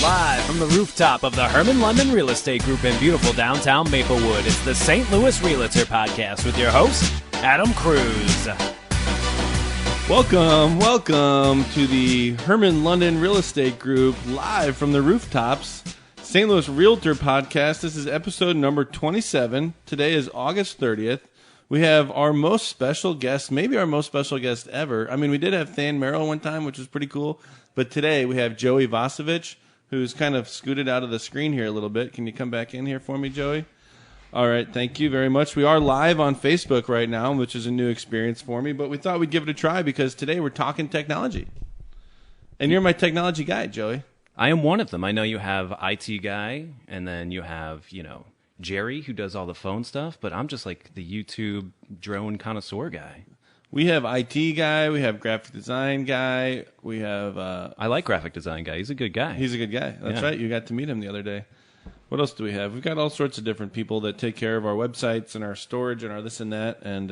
Live from the rooftop of the Hermann London Real Estate Group in beautiful downtown Maplewood, it's the St. Louis Realtor Podcast with your host, Adam Kruse. Welcome to the Hermann London Real Estate Group, live from the rooftops, St. Louis Realtor Podcast. This is episode number 27. Today is August 30th. We have our most special guest, maybe our most special guest ever. I mean, we did have Than Merrill one time, which was pretty cool. But today we have Joey Vosevich, who's kind of scooted out of the screen here a little bit. Can you come back in here for me, Joey? All right, thank you very much. We are live on Facebook right now, which is a new experience for me, but we thought we'd give it a try because today we're talking technology. And you're my technology guy, Joey. I am one of them. I know you have IT guy, and then you have, Jerry, who does all the phone stuff, but I'm just like the YouTube drone connoisseur guy. We have IT guy, we have graphic design guy, we have... I like graphic design guy. He's a good guy. He's a good guy. That's right. You got to meet him the other day. What else do we have? We've got all sorts of different people that take care of our websites and our storage and our this and that. And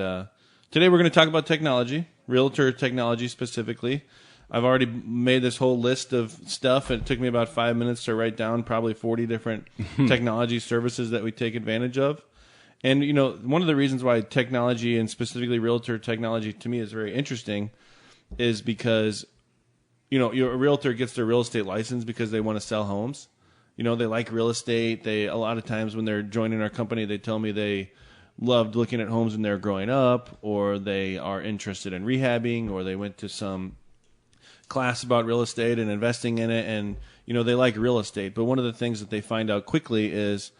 today we're going to talk about technology, realtor technology specifically. I've already made this whole list of stuff. It took me about 5 minutes to write down probably 40 different technology services that we take advantage of. And, one of the reasons why technology and specifically realtor technology to me is very interesting is because, a realtor gets their real estate license because they want to sell homes. They like real estate. A lot of times when they're joining our company, they tell me they loved looking at homes when they were growing up, or they are interested in rehabbing, or they went to some class about real estate and investing in it. And, they like real estate. But one of the things that they find out quickly is,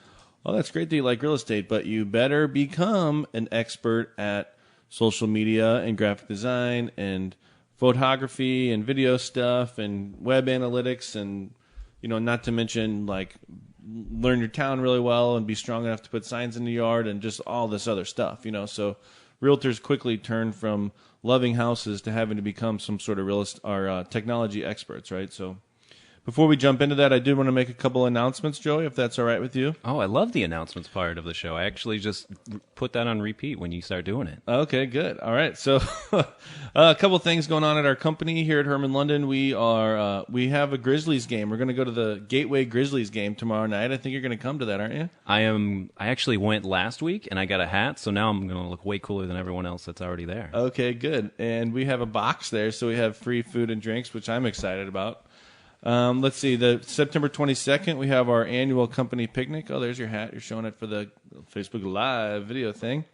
oh, that's great that you like real estate, but you better become an expert at social media and graphic design and photography and video stuff and web analytics and, not to mention, learn your town really well and be strong enough to put signs in the yard and just all this other stuff, So realtors quickly turn from loving houses to having to become some sort of technology experts, right? So before we jump into that, I did want to make a couple announcements, Joey, if that's all right with you. Oh, I love the announcements part of the show. I actually just put that on repeat when you start doing it. Okay, good. All right. So a couple things going on at our company here at Hermann London. We have a Grizzlies game. We're going to go to the Gateway Grizzlies game tomorrow night. I think you're going to come to that, aren't you? I actually went last week, and I got a hat, so now I'm going to look way cooler than everyone else that's already there. Okay, good. And we have a box there, so we have free food and drinks, which I'm excited about. Let's see, the September 22nd, we have our annual company picnic. Oh, there's your hat. You're showing it for the Facebook Live video thing.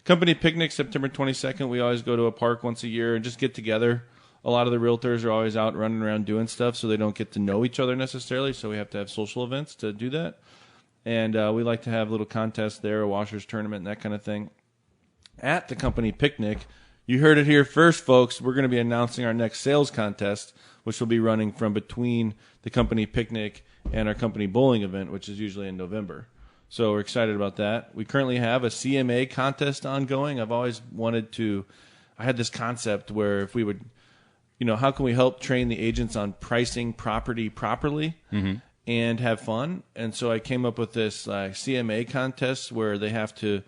Company picnic, September 22nd. We always go to a park once a year and just get together. A lot of the realtors are always out running around doing stuff, so they don't get to know each other necessarily, so we have to have social events to do that. And we like to have little contests there, a washers tournament, and that kind of thing. At the company picnic, you heard it here first, folks. We're going to be announcing our next sales contest, which will be running from between the company picnic and our company bowling event, which is usually in November. So we're excited about that. We currently have a CMA contest ongoing. I've always wanted to, I had this concept where if we would, how can we help train the agents on pricing property properly and have fun? And so I came up with this CMA contest where they have to,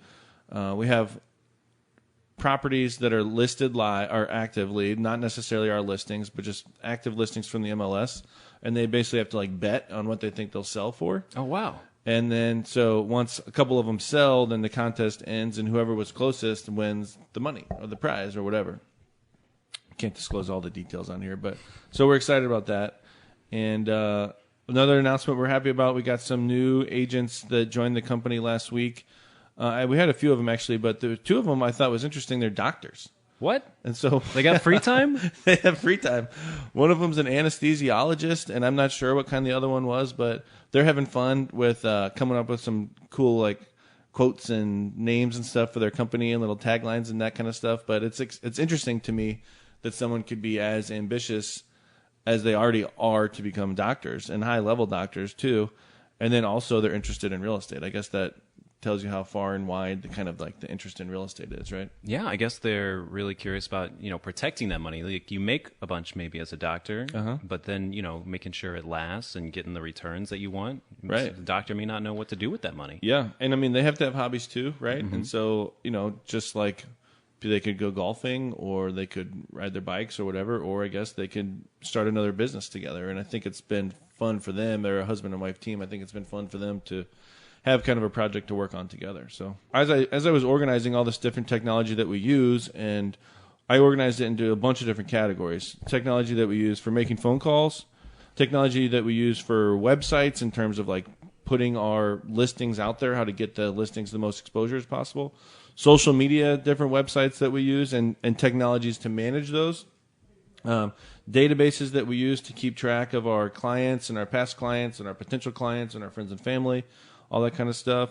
we have properties that are listed are actively, not necessarily our listings, but just active listings from the MLS, and they basically have to bet on what they think they'll sell for. Oh, wow. And then so once a couple of them sell, then the contest ends, and whoever was closest wins the money or the prize or whatever. Can't disclose all the details on here, but so we're excited about that. And another announcement we're happy about, we got some new agents that joined the company last week. We had a few of them, actually, but the two of them I thought was interesting. They're doctors. What? And so they got free time? They have free time. One of them's an anesthesiologist, and I'm not sure what kind the other one was, but they're having fun with coming up with some cool quotes and names and stuff for their company and little taglines and that kind of stuff. But it's interesting to me that someone could be as ambitious as they already are to become doctors, and high-level doctors, too. And then also they're interested in real estate. I guess that tells you how far and wide the kind of the interest in real estate is, right? Yeah, I guess they're really curious about, protecting that money. Like you make a bunch maybe as a doctor, but then, making sure it lasts and getting the returns that you want. Right. So the doctor may not know what to do with that money. Yeah. And I mean, they have to have hobbies too, right? And so, just like they could go golfing, or they could ride their bikes or whatever, or I guess they could start another business together. And I think it's been fun for them. They're a husband and wife team. I think it's been fun for them to have kind of a project to work on together. So as I was organizing all this different technology that we use, and I organized it into a bunch of different categories. Technology that we use for making phone calls, technology that we use for websites in terms of like putting our listings out there, how to get the listings the most exposure as possible, social media, different websites that we use, and technologies to manage those, databases that we use to keep track of our clients and our past clients and our potential clients and our friends and family, all that kind of stuff.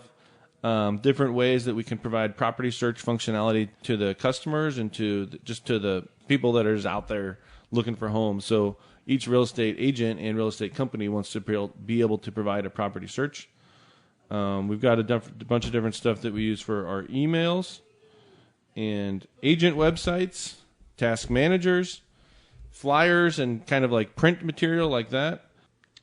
Different ways that we can provide property search functionality to the customers and to the people that are out there looking for homes. So each real estate agent and real estate company wants to be able to provide a property search. We've got a bunch of different stuff that we use for our emails and agent websites, task managers, flyers, and kind of like print material like that.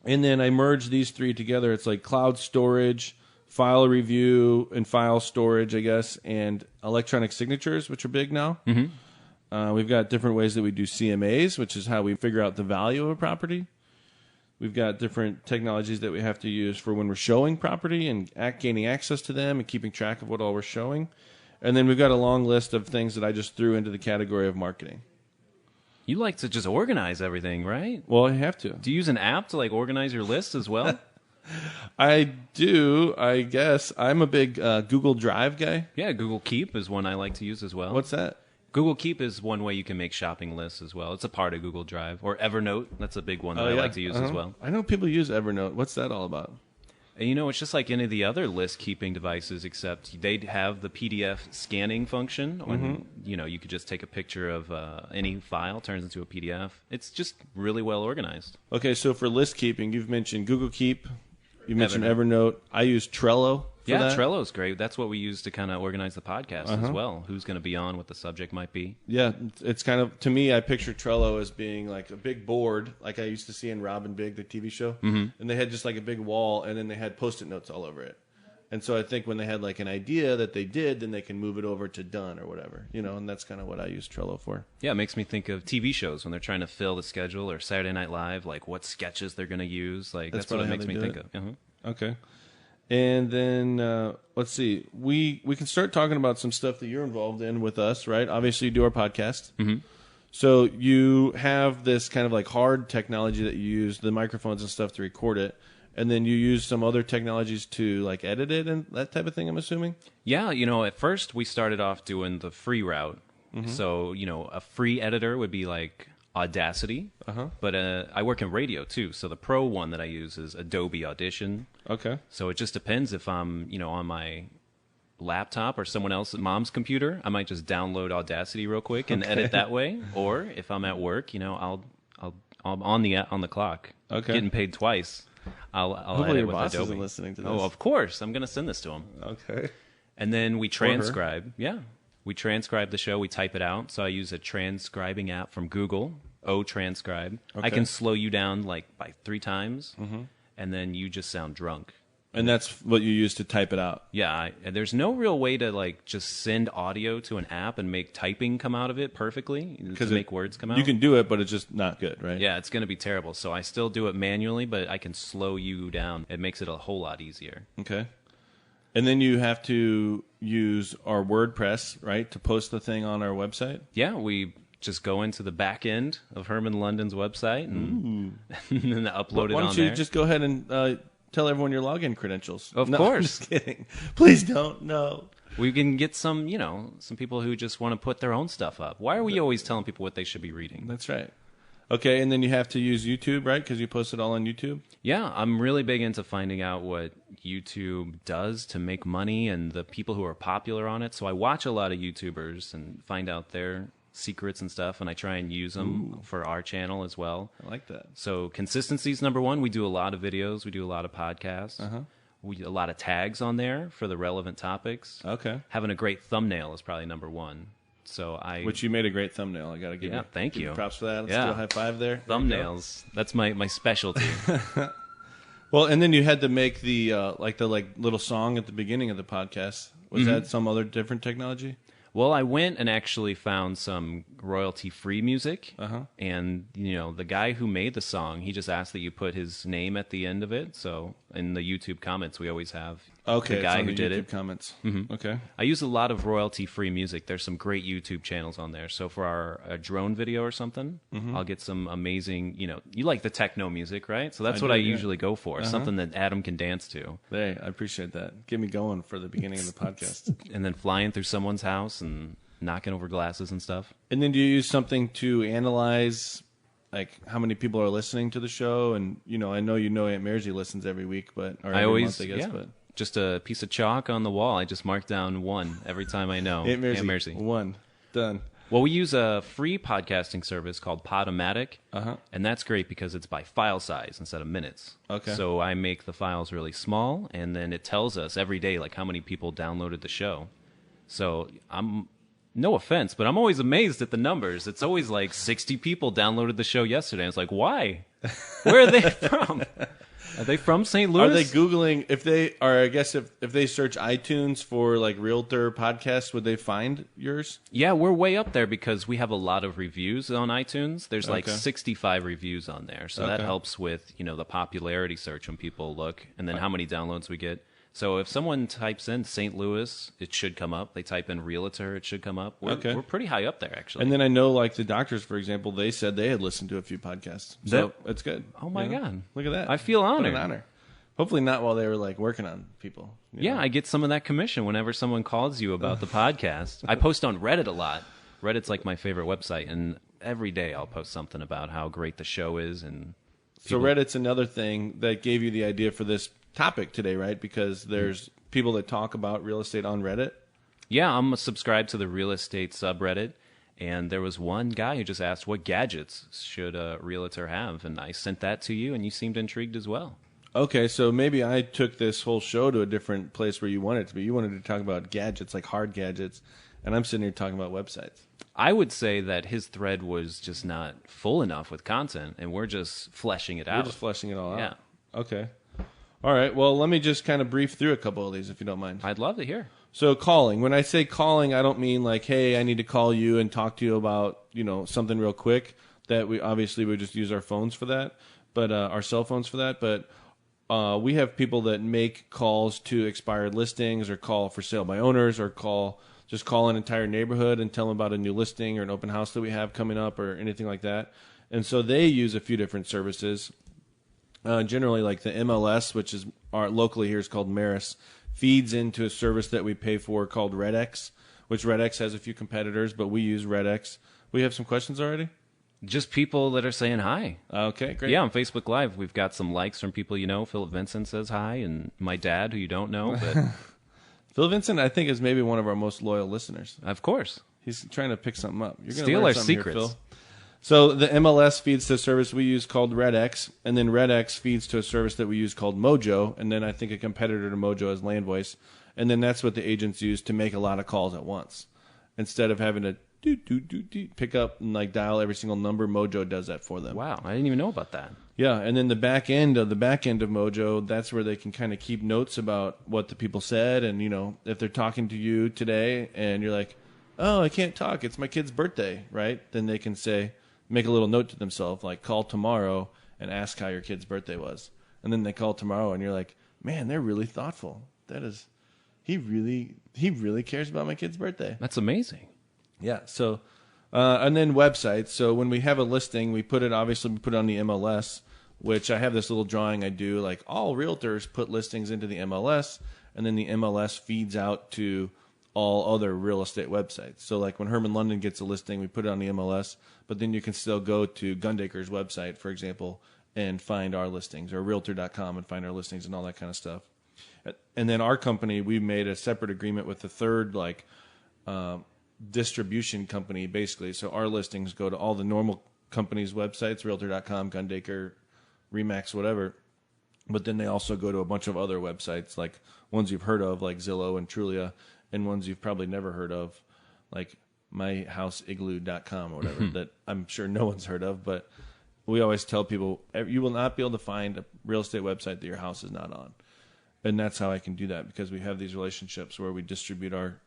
And then I merge these three together. It's like cloud storage, file review, and file storage, I guess, and electronic signatures, which are big now. Mm-hmm. We've got different ways that we do CMAs, which is how we figure out the value of a property. We've got different technologies that we have to use for when we're showing property and gaining access to them and keeping track of what all we're showing. And then we've got a long list of things that I just threw into the category of marketing. You like to just organize everything, right? Well, I have to. Do you use an app to like organize your list as well? I do, I guess. I'm a big Google Drive guy. Yeah, Google Keep is one I like to use as well. What's that? Google Keep is one way you can make shopping lists as well. It's a part of Google Drive. Or Evernote, that's a big one that I like to use as well. I know people use Evernote. What's that all about? And you know, it's just like any of the other list-keeping devices, except they have the PDF scanning function. When, you know, you could just take a picture of any file, turns into a PDF. It's just really well organized. Okay, so for list keeping, you've mentioned Google Keep. You mentioned Evernote. I use Trello for that. Trello's great. That's what we use to kind of organize the podcast as well. Who's going to be on, what the subject might be. Yeah, it's kind of, to me, I picture Trello as being like a big board, like I used to see in Robin Big, the TV show. Mm-hmm. And they had just like a big wall, and then they had Post-it notes all over it. And so I think when they had like an idea that they did, then they can move it over to done or whatever, you know, and that's kind of what I use Trello for. Yeah, it makes me think of TV shows when they're trying to fill the schedule, or Saturday Night Live, like what sketches they're going to use. Like that's what it makes me think of. Okay. And then, let's see, we can start talking about some stuff that you're involved in with us, right? Obviously, you do our podcast. Mm-hmm. So you have this kind of like hard technology that you use, the microphones and stuff to record it. And then you use some other technologies to like edit it and that type of thing, I'm assuming? Yeah, you know, at first we started off doing the free route. Mm-hmm. So, you know, a free editor would be like Audacity. But I work in radio too, so the pro one that I use is Adobe Audition. Okay. So it just depends if I'm, you know, on my laptop or someone else's mom's computer, I might just download Audacity real quick and edit that way. Or if I'm at work, you know, I'm on the clock, getting paid twice. I'll Hopefully edit your with boss Adobe. isn't listening to this. Oh, of course, I'm going to send this to him. Okay. And then we transcribe. Yeah, we transcribe the show. We type it out. So I use a transcribing app from Google. Transcribe. Okay. I can slow you down like by 3 times, and then you just sound drunk. And that's what you use to type it out. Yeah, there's no real way to like just send audio to an app and make typing come out of it perfectly, to make words come out. You can do it, but it's just not good, right? Yeah, it's going to be terrible. So I still do it manually, but I can slow you down. It makes it a whole lot easier. Okay. And then you have to use our WordPress, right, to post the thing on our website? Yeah, we just go into the back end of Hermann London's website and, and upload it on there. Why don't you just go ahead and tell everyone your login credentials? Of course. I'm just kidding. Please don't. No. We can get some, you know, some people who just want to put their own stuff up. Why are we always telling people what they should be reading? That's right. Okay, and then you have to use YouTube, right? Because you post it all on YouTube? Yeah, I'm really big into finding out what YouTube does to make money and the people who are popular on it. So I watch a lot of YouTubers and find out their secrets and stuff, and I try and use them for our channel as well. I like that. So consistency is number one. We do a lot of videos. We do a lot of podcasts. We do a lot of tags on there for the relevant topics. Okay. Having a great thumbnail is probably number one. Which you made a great thumbnail. I got to give you thank you. Props for that. Let's do a high five there. Thumbnails. That's my specialty. Well, and then you had to make the little song at the beginning of the podcast. Was that some other different technology? Well, I went and actually found some royalty-free music, Uh-huh. and the guy who made the song, he just asked that you put his name at the end of it. So in the YouTube comments, we always have Okay, the guy it's on who the did YouTube it. comments. Okay. I use a lot of royalty-free music. There's some great YouTube channels on there. So for our drone video or something, I'll get some amazing, you like the techno music, right? So that's what I usually go for, something that Adam can dance to. Hey, I appreciate that. Get me going for the beginning of the podcast. And then flying through someone's house and knocking over glasses and stuff. And then do you use something to analyze, like, how many people are listening to the show? And, I know Aunt Margie listens every week, or every month, I guess. But just a piece of chalk on the wall. I just mark down 1 every time I know. Aunt Margie. 1. Done. Well, we use a free podcasting service called Podomatic, and that's great because it's by file size instead of minutes. Okay. So I make the files really small, and then it tells us every day like how many people downloaded the show. So no offense, but I'm always amazed at the numbers. It's always like 60 people downloaded the show yesterday. It's like, why? Where are they from? Are they from St. Louis? Are they Googling, if they search iTunes for like Realtor podcasts, would they find yours? Yeah, we're way up there because we have a lot of reviews on iTunes. There's like Okay. 65 reviews on there. So that Okay. helps with, the popularity search when people look and then how many downloads we get. So if someone types in St. Louis, it should come up. They type in Realtor, it should come up. We're pretty high up there, actually. And then I know, like, the doctors, for example, they said they had listened to a few podcasts. So it's good. Oh, my God. Look at that. I feel What honored. an honor. Hopefully not while they were, like, working on people. Yeah, I get some of that commission whenever someone calls you about the podcast. I post on Reddit a lot. Reddit's like my favorite website, and every day I'll post something about how great the show is. And So Reddit's another thing that gave you the idea for this topic today, right? Because there's people that talk about real estate on Reddit. Yeah, I'm subscribed to the real estate subreddit, and there was one guy who just asked, what gadgets should a realtor have? And I sent that to you, and you seemed intrigued as well. Okay, so maybe I took this whole show to a different place where you wanted it to be. You wanted to talk about gadgets, like hard gadgets, and I'm sitting here talking about websites. I would say that his thread was just not full enough with content, and we're just fleshing it out. We're just fleshing it all Yeah. out. Okay. All right, well, let me just kind of brief through a couple of these, if you don't mind. I'd love to hear. So calling. When I say calling, I don't mean like, hey, I need to call you and talk to you about, something real quick. That we obviously would just use our phones for that, but our cell phones for that. But we have people that make calls to expired listings or call for sale by owners or call an entire neighborhood and tell them about a new listing or an open house that we have coming up or anything like that. And so they use a few different services. Generally, like the MLS, which is locally here is called Maris, feeds into a service that we pay for called RealTJuggler, which RealTJuggler has a few competitors, but we use RealTJuggler. We have some questions already? Just people that are saying hi. Okay, great. Yeah, on Facebook Live, we've got some likes from people you know. Philip Vincent says hi, and my dad, who you don't know, but Phil Vincent, I think, is maybe one of our most loyal listeners. of course. He's trying to pick something up. You're gonna Steal learn our something here, secrets. Phil. So the MLS feeds to a service we use called RealTJuggler, and then RealTJuggler feeds to a service that we use called Mojo, and then I think a competitor to Mojo is Landvoice, and then that's what the agents use to make a lot of calls at once. Instead of having to pick up and like dial every single number, Mojo does that for them. Wow, I didn't even know about that. Yeah, and then the back end of Mojo, that's where they can kind of keep notes about what the people said, and if they're talking to you today and you're like, oh, I can't talk, it's my kid's birthday, right? Then they can make a little note to themselves, like call tomorrow and ask how your kid's birthday was. And then they call tomorrow and you're like, man, they're really thoughtful. He really cares about my kid's birthday. That's amazing. Yeah. So, and then websites. So when we have a listing, we put it on the MLS, which I have this little drawing I do, like all realtors put listings into the MLS, and then the MLS feeds out to all other real estate websites. So like when Hermann London gets a listing, we put it on the MLS, but then you can still go to Gundaker's website, for example, and find our listings, or Realtor.com and find our listings and all that kind of stuff. And then our company, we made a separate agreement with the third, distribution company, basically. So our listings go to all the normal companies' websites, Realtor.com, Gundaker, Remax, whatever. But then they also go to a bunch of other websites, like ones you've heard of, like Zillow and Trulia, and ones you've probably never heard of, like myhouseigloo.com or whatever, that I'm sure no one's heard of. But we always tell people, you will not be able to find a real estate website that your house is not on. And that's how I can do that, because we have these relationships where we distribute our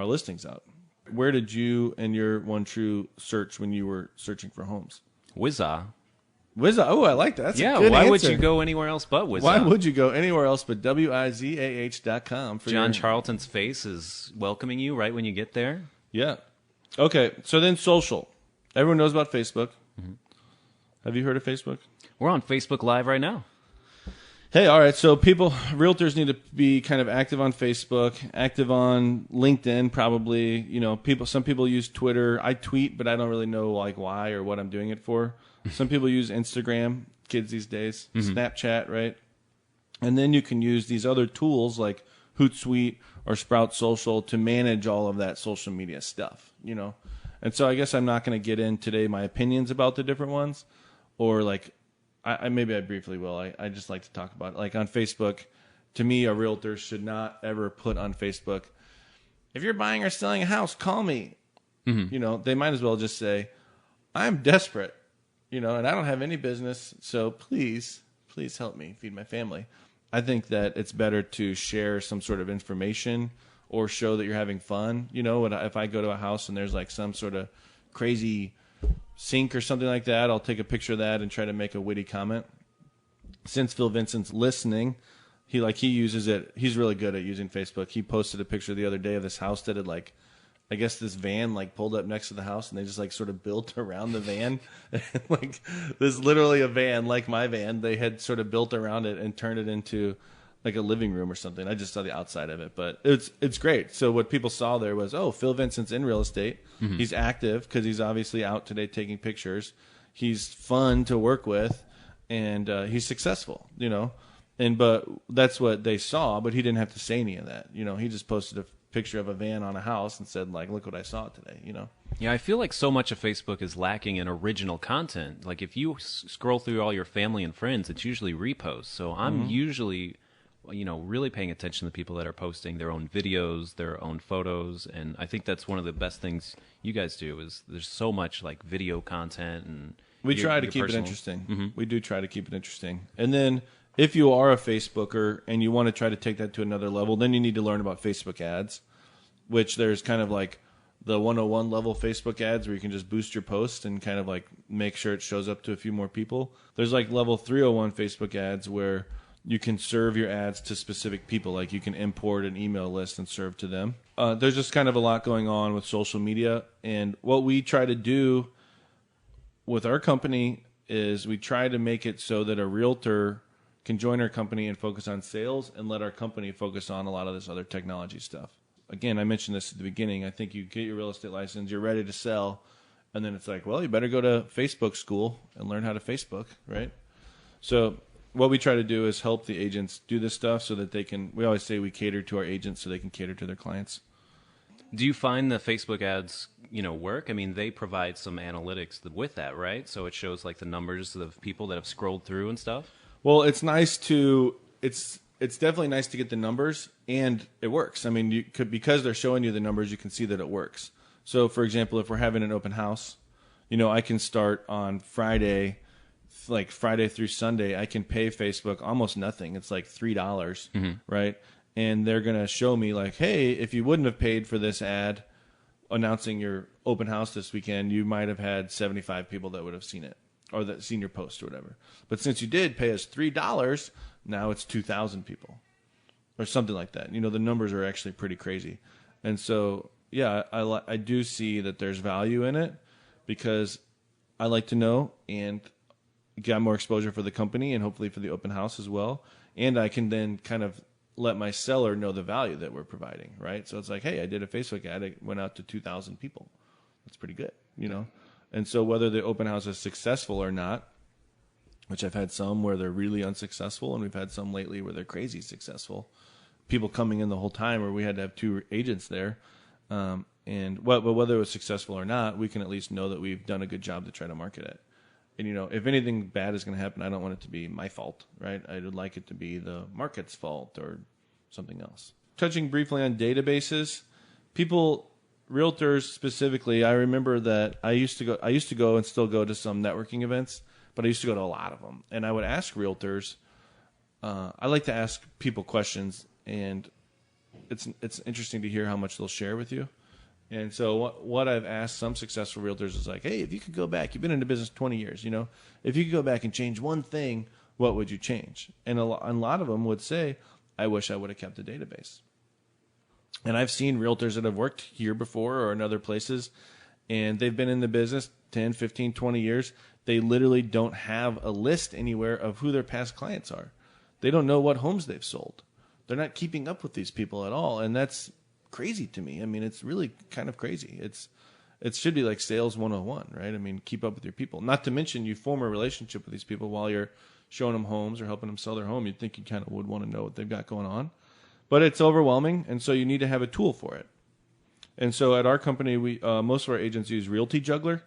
listings out. Where did you and your One True search when you were searching for homes? Wizah. Wizah. Oh, I like that. That's Yeah, a good why answer. would you go anywhere else but Wizah? Why would you go anywhere else but Wizah.com? John Charlton's face is welcoming you right when you get there. Yeah. Okay, so then social. Everyone knows about Facebook. Mm-hmm. Have you heard of Facebook? We're on Facebook Live right now. Hey, all right. So realtors need to be kind of active on Facebook, active on LinkedIn, probably. You know, some people use Twitter. I tweet, but I don't really know like why or what I'm doing it for. Some people use Instagram, kids these days, Snapchat, right? And then you can use these other tools like Hootsuite or Sprout Social to manage all of that social media stuff, you know? And so I guess I'm not going to get in today my opinions about the different ones, or like, maybe I briefly will. I just like to talk about it. Like on Facebook, to me, a realtor should not ever put on Facebook, if you're buying or selling a house, call me. You know, they might as well just say, I'm desperate, you know, and I don't have any business, so please help me feed my family. I think that it's better to share some sort of information or show that you're having fun. You know, if I go to a house and there's like some sort of crazy sink or something like that, I'll take a picture of that and try to make a witty comment. Since Phil Vincent's listening, he uses it. He's really good at using Facebook. He posted a picture the other day of this house that had like, I guess this van like pulled up next to the house and they just like sort of built around the van. Like there's literally a van like my van. They had sort of built around it and turned it into like a living room or something. I just saw the outside of it, but it's great. So what people saw there was, oh, Phil Vincent's in real estate. He's active because he's obviously out today taking pictures. He's fun to work with, and he's successful, you know. But that's what they saw, but he didn't have to say any of that. You know, he just posted a picture of a van on a house and said, like, look what I saw today, you know. Yeah, I feel like so much of Facebook is lacking in original content. Like if you scroll through all your family and friends, it's usually reposts. So I'm usually, you know, really paying attention to people that are posting their own videos, their own photos, and I think that's one of the best things you guys do is there's so much like video content, and we try to keep it interesting. We do try to keep it interesting. And then if you are a Facebooker and you want to try to take that to another level, then you need to learn about Facebook ads, which there's kind of like the 101 level Facebook ads where you can just boost your post and kind of like make sure it shows up to a few more people. There's like level 301 Facebook ads where you can serve your ads to specific people. Like you can import an email list and serve to them. There's just kind of a lot going on with social media. And what we try to do with our company is we try to make it so that a realtor can join our company and focus on sales and let our company focus on a lot of this other technology stuff. Again, I mentioned this at the beginning. I think you get your real estate license, you're ready to sell, and then it's like, well, you better go to Facebook school and learn how to Facebook, right? So what we try to do is help the agents do this stuff so that they can, we always say we cater to our agents so they can cater to their clients. Do you find the Facebook ads, you know, work? I mean, they provide some analytics with that, right? So it shows like the numbers of people that have scrolled through and stuff. Well, it's nice to, it's definitely nice to get the numbers, and it works. I mean, because they're showing you the numbers, you can see that it works. So, for example, if we're having an open house, you know, I can start on Friday, like Friday through Sunday, I can pay Facebook almost nothing. It's like $3, right? And they're going to show me like, hey, if you wouldn't have paid for this ad announcing your open house this weekend, you might have had 75 people that would have seen it or that seen your post or whatever. But since you did pay us $3, now it's 2,000 people or something like that. You know, the numbers are actually pretty crazy. And so, yeah, I do see that there's value in it because I like to know and get more exposure for the company and hopefully for the open house as well. And I can then kind of let my seller know the value that we're providing, right? So it's like, hey, I did a Facebook ad. It went out to 2,000 people. That's pretty good, you know? And so whether the open house is successful or not, which I've had some where they're really unsuccessful, and we've had some lately where they're crazy successful, people coming in the whole time where we had to have 2 agents there. But whether it was successful or not, we can at least know that we've done a good job to try to market it. And, you know, if anything bad is going to happen, I don't want it to be my fault, right? I would like it to be the market's fault or something else. Touching briefly on databases, realtors specifically, I remember that I used to go and still go to some networking events, but I used to go to a lot of them. And I would ask realtors, I like to ask people questions, and it's interesting to hear how much they'll share with you. And so what I've asked some successful realtors is like, hey, if you could go back, you've been in the business 20 years, if you could go back and change one thing, what would you change? And a lot of them would say, I wish I would have kept a database. And I've seen realtors that have worked here before or in other places, and they've been in the business 10, 15, 20 years. They literally don't have a list anywhere of who their past clients are. They don't know what homes they've sold. They're not keeping up with these people at all, and that's crazy to me. I mean, it's really kind of crazy. It should be like sales 101, right? I mean, keep up with your people. Not to mention you form a relationship with these people while you're showing them homes or helping them sell their home. You'd think you kind of would want to know what they've got going on. But it's overwhelming, and so you need to have a tool for it. And so at our company, we most of our agents use RealtyJuggler,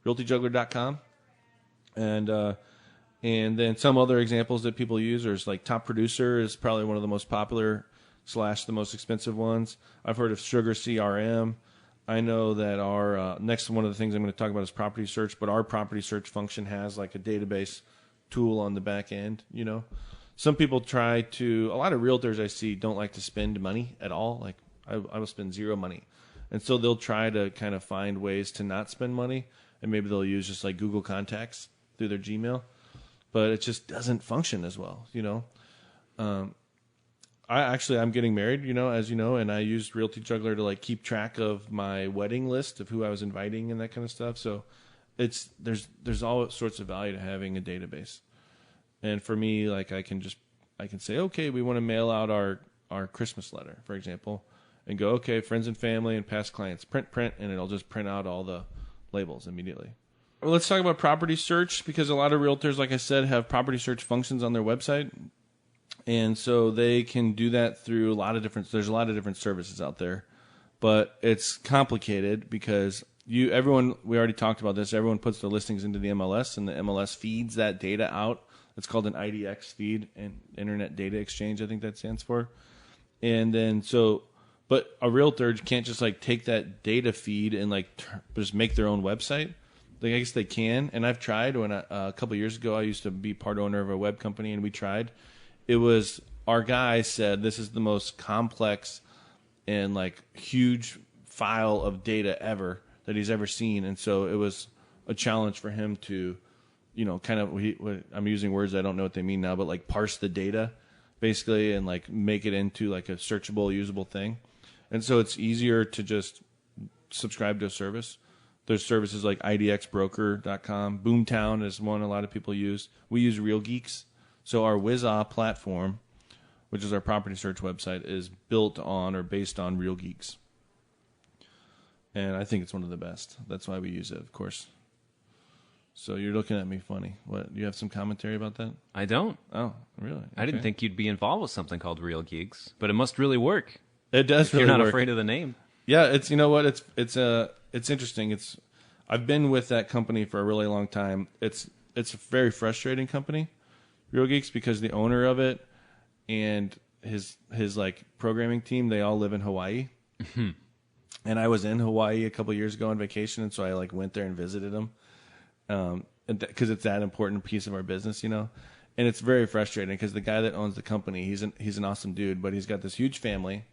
RealtyJuggler.com. And then some other examples that people use are like TopProducer is probably one of the most popular / the most expensive ones. I've heard of SugarCRM. I know that our next one of the things I'm going to talk about is property search, but our property search function has like a database tool on the back end. Some people a lot of realtors I see don't like to spend money at all. Like I will spend zero money. And so they'll try to kind of find ways to not spend money, and maybe they'll use just like Google Contacts through their Gmail, but it just doesn't function as well. I'm getting married, as you know, and I used RealtyJuggler to like keep track of my wedding list of who I was inviting and that kind of stuff. So there's all sorts of value to having a database. And for me, like I can say, okay, we want to mail out our Christmas letter, for example, and go, okay, friends and family and past clients, print, and it'll just print out all the labels immediately. Well, let's talk about property search, because a lot of realtors, like I said, have property search functions on their website. And so they can do that through there's a lot of different services out there, but it's complicated because we already talked about this. Everyone puts their listings into the MLS, and the MLS feeds that data out. It's called an IDX feed, and Internet Data Exchange, I think that stands for. And then but a realtor can't just like take that data feed and like just make their own website. Like I guess they can, and I've tried. When a couple of years ago, I used to be part owner of a web company, and we tried. It was, our guy said this is the most complex and like huge file of data ever that he's ever seen, and so it was a challenge for him to, kind of, I'm using words I don't know what they mean now, but like parse the data basically and like make it into like a searchable, usable thing. And so it's easier to just subscribe to a service. There's services like IDXbroker.com. BoomTown is one a lot of people use. We use RealGeeks. So our Wizah platform, which is our property search website, is built on or based on RealGeeks. And I think it's one of the best. That's why we use it, of course. So you're looking at me funny. What? You have some commentary about that? I don't. Oh, really? Okay. I didn't think you'd be involved with something called RealGeeks, but it must really work. It does if really you're not work. afraid of the name. Yeah, it's it's interesting. I've been with that company for a really long time. It's a very frustrating company, RealGeeks, because the owner of it and his like programming team, they all live in Hawaii. And I was in Hawaii a couple years ago on vacation, and so I like went there and visited them. Because it's that important piece of our business, and it's very frustrating because the guy that owns the company, he's an awesome dude, but he's got this huge family,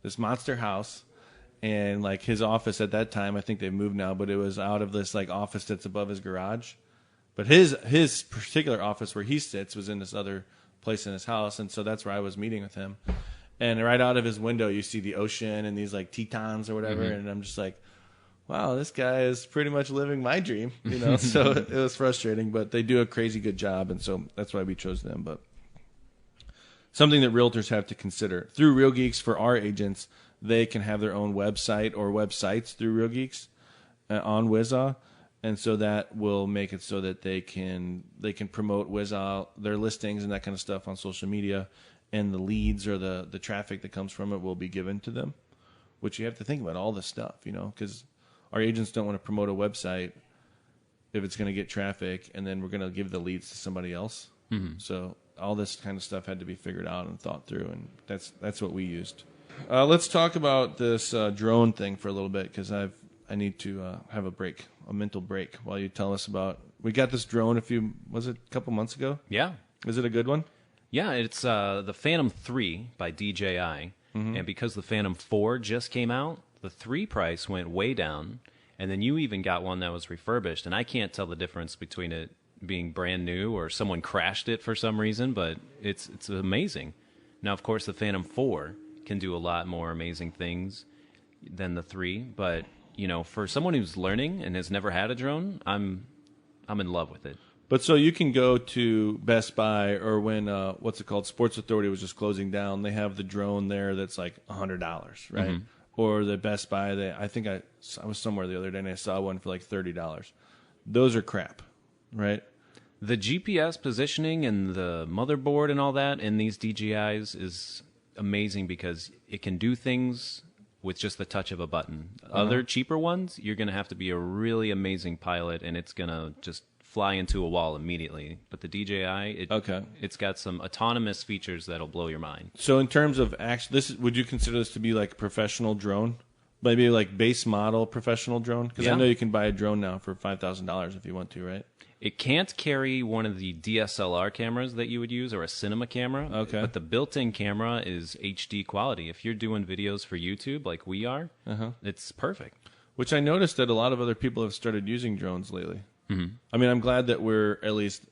this monster house, and like his office at that time, I think they've moved now, but it was out of this like office that's above his garage. But his particular office where he sits was in this other place in his house, and so that's where I was meeting with him. And right out of his window, you see the ocean and these like Tetons or whatever, and I'm just like, wow, this guy is pretty much living my dream, So it was frustrating, but they do a crazy good job, and so that's why we chose them. But something that realtors have to consider. Through RealGeeks, for our agents, they can have their own website or websites through RealGeeks on Wizah, and so that will make it so that they can promote Wizah, their listings and that kind of stuff on social media, and the leads or the traffic that comes from it will be given to them, which you have to think about all this stuff, because our agents don't want to promote a website if it's going to get traffic, and then we're going to give the leads to somebody else. So all this kind of stuff had to be figured out and thought through, and that's what we used. Let's talk about this drone thing for a little bit, because I need to have a mental break while you tell us about. We got this drone a couple months ago? Yeah. Is it a good one? Yeah, it's the Phantom 3 by DJI, and because the Phantom 4 just came out, the 3 price went way down, and then you even got one that was refurbished, and I can't tell the difference between it being brand new or someone crashed it for some reason, but it's amazing. Now, of course, the Phantom 4 can do a lot more amazing things than the 3, but for someone who's learning and has never had a drone, I'm in love with it. But so you can go to Best Buy, or when what's it called, Sports Authority was just closing down, they have the drone there that's like $100, right? Mm-hmm. Or the Best Buy, I think I was somewhere the other day and I saw one for like $30. Those are crap, right? The GPS positioning and the motherboard and all that in these DJIs is amazing because it can do things with just the touch of a button. Other cheaper ones, you're going to have to be a really amazing pilot, and it's going to just fly into a wall immediately. But the DJI, it's got some autonomous features that'll blow your mind. So in terms of would you consider this to be like a professional drone? Maybe like base model professional drone? Because I know you can buy a drone now for $5,000 if you want to, right? It can't carry one of the DSLR cameras that you would use or a cinema camera. Okay. But the built-in camera is HD quality. If you're doing videos for YouTube like we are, it's perfect. Which I noticed that a lot of other people have started using drones lately. Mm-hmm. I mean, I'm glad that we're at least,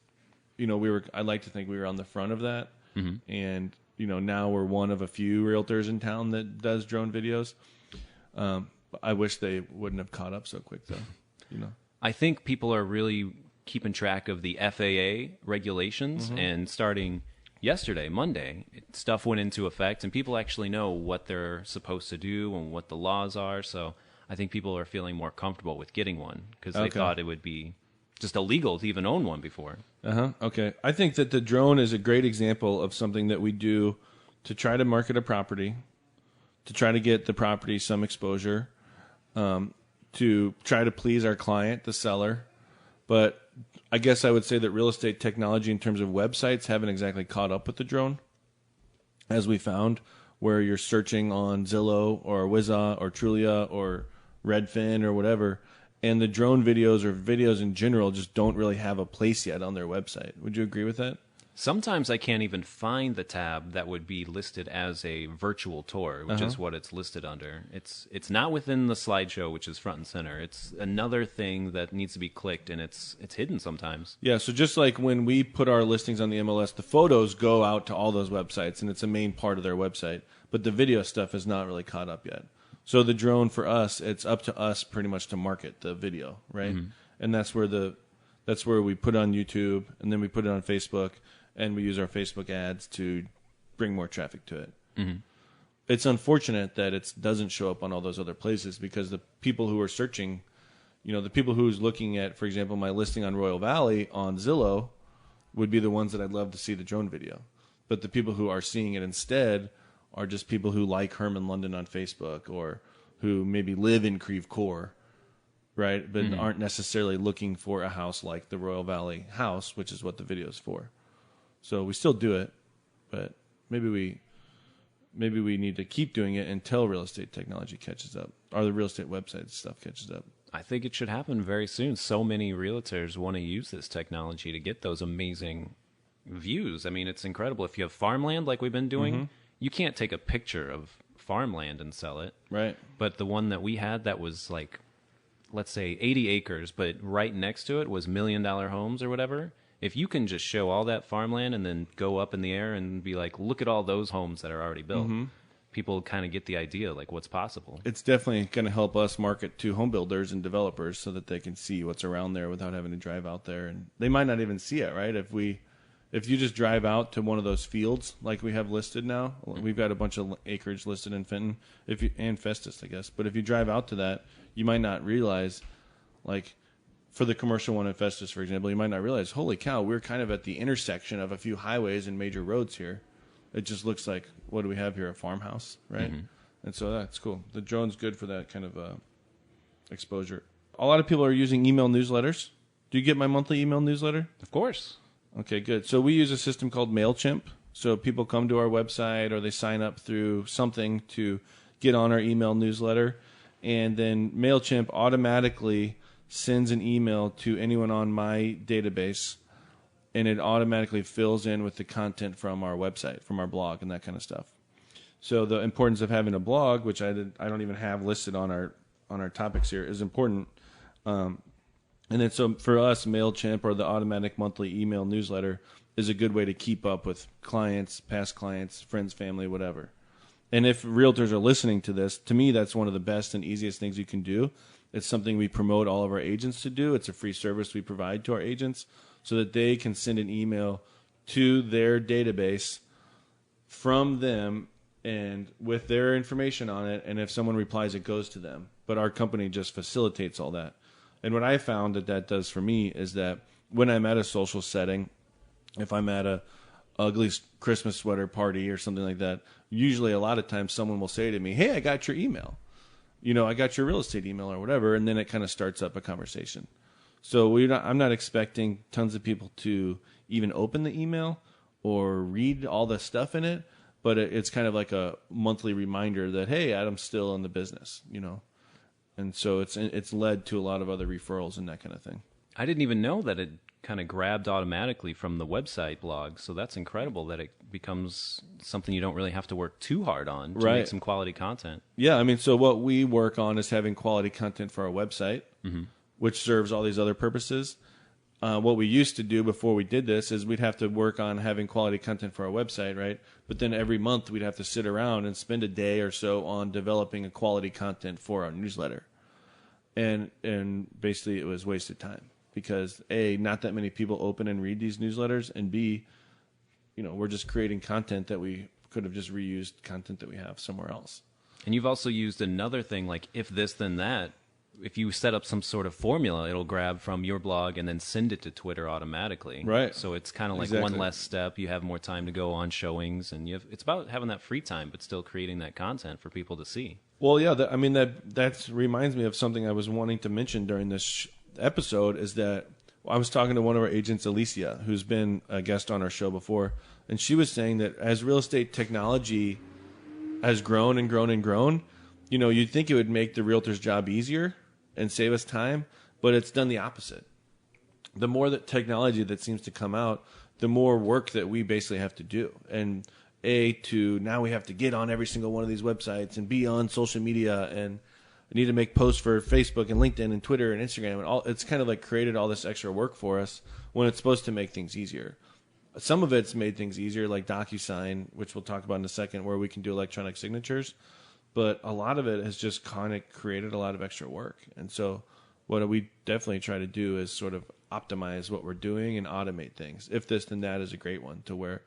I'd like to think we were on the front of that. Mm-hmm. And, now we're one of a few realtors in town that does drone videos. I wish they wouldn't have caught up so quick, though. I think people are really keeping track of the FAA regulations, and starting yesterday, Monday, stuff went into effect, and people actually know what they're supposed to do and what the laws are. So I think people are feeling more comfortable with getting one because they thought it would be just illegal to even own one before. Okay. I think that the drone is a great example of something that we do to try to market a property, to try to get the property some exposure, to try to please our client, the seller. But I guess I would say that real estate technology in terms of websites haven't exactly caught up with the drone, as we found, where you're searching on Zillow or Wizah or Trulia or Redfin or whatever, and the drone videos or videos in general just don't really have a place yet on their website. Would you agree with that? Sometimes I can't even find the tab that would be listed as a virtual tour, which is what it's listed under. It's not within the slideshow, which is front and center. It's another thing that needs to be clicked, and it's hidden sometimes. Yeah, so just like when we put our listings on the MLS, the photos go out to all those websites, and it's a main part of their website. But the video stuff is not really caught up yet. So the drone, for us, it's up to us pretty much to market the video, right? Mm-hmm. And that's where we put it on YouTube, and then we put it on Facebook, and we use our Facebook ads to bring more traffic to it. Mm-hmm. It's unfortunate that it doesn't show up on all those other places because the people who are searching, the people who's looking at, for example, my listing on Royal Valley on Zillow would be the ones that I'd love to see the drone video. But the people who are seeing it instead are just people who like Hermann London on Facebook or who maybe live in Creve Coeur, right? But aren't necessarily looking for a house like the Royal Valley house, which is what the video is for. So we still do it, but maybe we need to keep doing it until real estate technology catches up, or the real estate website stuff catches up. I think it should happen very soon. So many realtors want to use this technology to get those amazing views. I mean, it's incredible. If you have farmland like we've been doing, you can't take a picture of farmland and sell it. Right. But the one that we had that was like, let's say 80 acres, but right next to it was $1 million homes or whatever. If you can just show all that farmland and then go up in the air and be like, look at all those homes that are already built, people kind of get the idea, like what's possible. It's definitely going to help us market to home builders and developers so that they can see what's around there without having to drive out there. And they might not even see it, right? If you just drive out to one of those fields like we have listed now, we've got a bunch of acreage listed in Fenton, and Festus, I guess. But if you drive out to that, you might not realize, like, for the commercial one in Festus, for example, you might not realize, holy cow, we're kind of at the intersection of a few highways and major roads here. It just looks like, what do we have here, a farmhouse, right? And so that's cool. The drone's good for that kind of exposure. A lot of people are using email newsletters. Do you get my monthly email newsletter? Of course. Okay, good. So we use a system called MailChimp. So people come to our website or they sign up through something to get on our email newsletter. And then MailChimp automatically sends an email to anyone on my database, and it automatically fills in with the content from our website, from our blog, and that kind of stuff. So the importance of having a blog, which I don't even have listed on our topics here, is important. And then so for us, MailChimp or the automatic monthly email newsletter is a good way to keep up with clients, past clients, friends, family, whatever. And if realtors are listening to this, to me, that's one of the best and easiest things you can do. It's something we promote all of our agents to do. It's a free service we provide to our agents so that they can send an email to their database from them and with their information on it. And if someone replies, it goes to them. But our company just facilitates all that. And what I found that does for me is that when I'm at a social setting, if I'm at a ugly Christmas sweater party or something like that, usually a lot of times someone will say to me, hey, I got your email. I got your real estate email or whatever, and then it kind of starts up a conversation. So I'm not expecting tons of people to even open the email or read all the stuff in it, but it's kind of like a monthly reminder that, hey, Adam's still in the business, And so it's led to a lot of other referrals and that kind of thing. I didn't even know that it kind of grabbed automatically from the website blog. So that's incredible that it becomes something you don't really have to work too hard on to make some quality content. Yeah, I mean, so what we work on is having quality content for our website, which serves all these other purposes. What we used to do before we did this is we'd have to work on having quality content for our website, right? But then every month we'd have to sit around and spend a day or so on developing a quality content for our newsletter. And basically it was wasted time because A, not that many people open and read these newsletters, and B, we're just creating content that we could have just reused content that we have somewhere else. And you've also used another thing like if this then that. If you set up some sort of formula, it'll grab from your blog and then send it to Twitter automatically. Right. So it's kind of like one less step. You have more time to go on showings, and it's about having that free time, but still creating that content for people to see. Well, yeah. That reminds me of something I was wanting to mention during this episode. Is that I was talking to one of our agents, Alicia, who's been a guest on our show before, and she was saying that as real estate technology has grown and grown and grown, you'd think it would make the realtor's job easier and save us time, but it's done the opposite. The more that technology that seems to come out, the more work that we basically have to do. And now we have to get on every single one of these websites and be on social media, and I need to make posts for Facebook and LinkedIn and Twitter and Instagram, and all. It's kind of like created all this extra work for us when it's supposed to make things easier. Some of it's made things easier, like Docusign, which we'll talk about in a second, where we can do electronic signatures. But a lot of it has just kind of created a lot of extra work. And so what we definitely try to do is sort of optimize what we're doing and automate things. If this, then that is a great one to where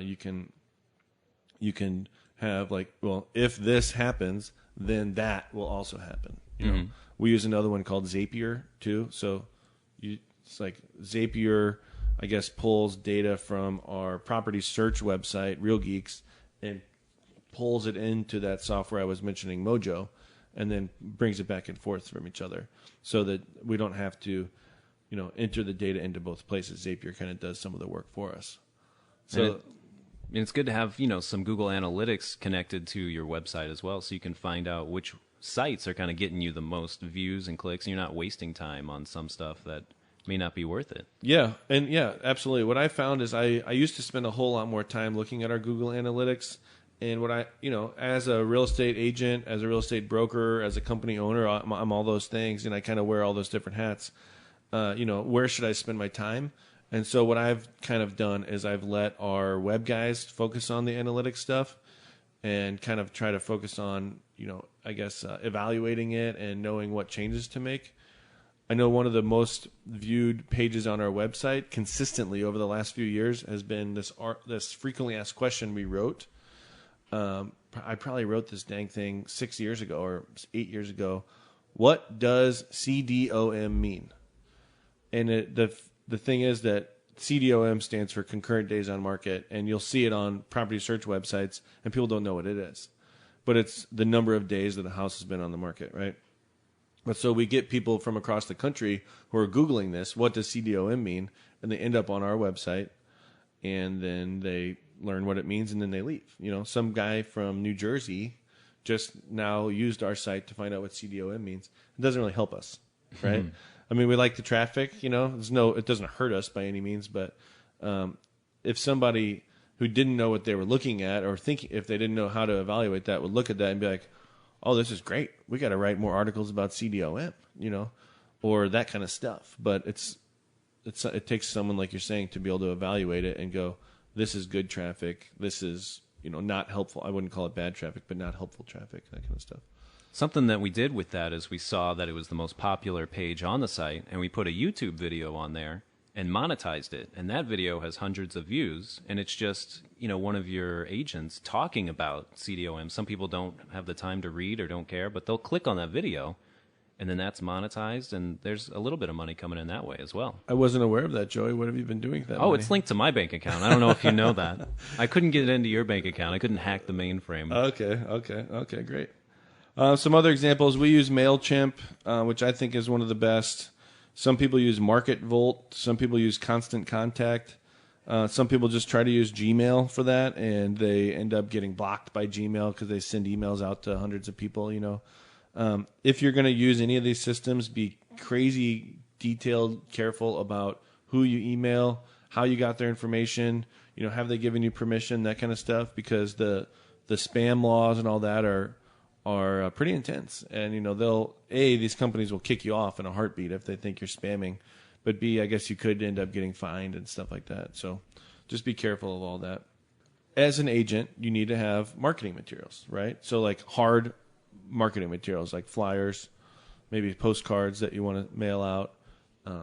you can have like, well, if this happens, then that will also happen. We use another one called Zapier too. So it's like Zapier, I guess, pulls data from our property search website, RealGeeks, and pulls it into that software I was mentioning, Mojo, and then brings it back and forth from each other so that we don't have to, enter the data into both places. Zapier kind of does some of the work for us. So it's good to have, some Google Analytics connected to your website as well, so you can find out which sites are kind of getting you the most views and clicks, and you're not wasting time on some stuff that may not be worth it. Yeah, and yeah, absolutely. What I found is I used to spend a whole lot more time looking at our Google Analytics. And what as a real estate agent, as a real estate broker, as a company owner, I'm all those things, and I kind of wear all those different hats. Where should I spend my time? And so what I've kind of done is I've let our web guys focus on the analytics stuff and kind of try to focus on, evaluating it and knowing what changes to make. I know one of the most viewed pages on our website consistently over the last few years has been this frequently asked question we wrote. I probably wrote this dang thing 6 years ago or 8 years ago. What does CDOM mean? And the thing is that CDOM stands for concurrent days on market, and you'll see it on property search websites, and people don't know what it is. But it's the number of days that a house has been on the market, right? But so we get people from across the country who are Googling this, what does CDOM mean? And they end up on our website, and then they learn what it means, and then they leave. Some guy from New Jersey just now used our site to find out what CDOM means. It doesn't really help us, right? I mean, we like the traffic, it doesn't hurt us by any means, but if somebody who didn't know what they were looking at, or think if they didn't know how to evaluate that, would look at that and be like, oh, this is great. We got to write more articles about CDOM, or that kind of stuff. But it takes someone like you're saying to be able to evaluate it and go, this is good traffic. This is, not helpful. I wouldn't call it bad traffic, but not helpful traffic, that kind of stuff. Something that we did with that is we saw that it was the most popular page on the site, and we put a YouTube video on there and monetized it. And that video has hundreds of views, and it's just, one of your agents talking about CDOM. Some people don't have the time to read or don't care, but they'll click on that video, and then that's monetized, and there's a little bit of money coming in that way as well. I wasn't aware of that, Joey. What have you been doing with that money? It's linked to my bank account. I don't know if you know that. I couldn't get it into your bank account. I couldn't hack the mainframe. Okay, great. Some other examples. We use MailChimp, which I think is one of the best. Some people use MarketVolt. Some people use Constant Contact. Some people just try to use Gmail for that, and they end up getting blocked by Gmail because they send emails out to hundreds of people, If you're going to use any of these systems, be crazy detailed, careful about who you email, how you got their information, have they given you permission, that kind of stuff, because the spam laws and all that are pretty intense. And, these companies will kick you off in a heartbeat if they think you're spamming. But B, I guess you could end up getting fined and stuff like that. So just be careful of all that. As an agent, you need to have marketing materials, right? So like hard marketing materials like flyers, maybe postcards that you want to mail out,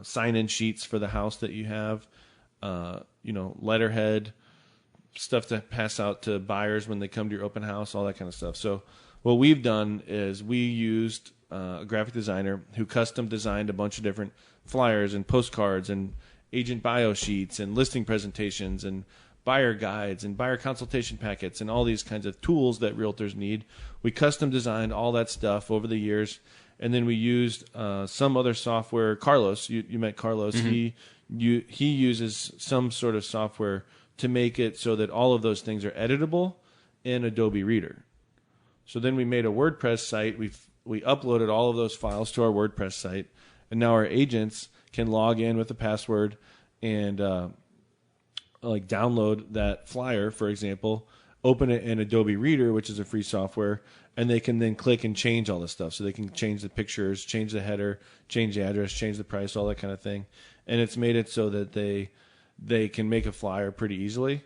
sign-in sheets for the house that you have, letterhead, stuff to pass out to buyers when they come to your open house, all that kind of stuff. So what we've done is we used a graphic designer who custom designed a bunch of different flyers and postcards and agent bio sheets and listing presentations and buyer guides and buyer consultation packets and all these kinds of tools that realtors need. We custom designed all that stuff over the years, and then we used some other software. Carlos, you met Carlos. Mm-hmm. He uses some sort of software to make it so that all of those things are editable in Adobe Reader. So then we made a WordPress site. We uploaded all of those files to our WordPress site, and now our agents can log in with a password and download that flyer, for example, open it in Adobe Reader, which is a free software, and they can then click and change all this stuff. So they can change the pictures, change the header, change the address, change the price, all that kind of thing. And it's made it so that they can make a flyer pretty easily.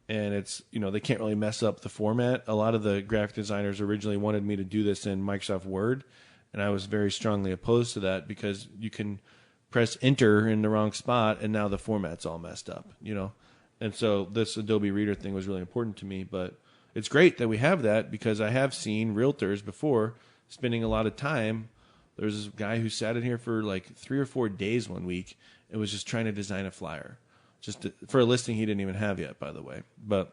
And it's, they can't really mess up the format. A lot of the graphic designers originally wanted me to do this in Microsoft Word, and I was very strongly opposed to that because you can press enter in the wrong spot, and now the format's all messed up, And so this Adobe Reader thing was really important to me, but it's great that we have that because I have seen realtors before spending a lot of time. There was this guy who sat in here for like 3 or 4 days one week and was just trying to design a flyer. For a listing he didn't even have yet, by the way. But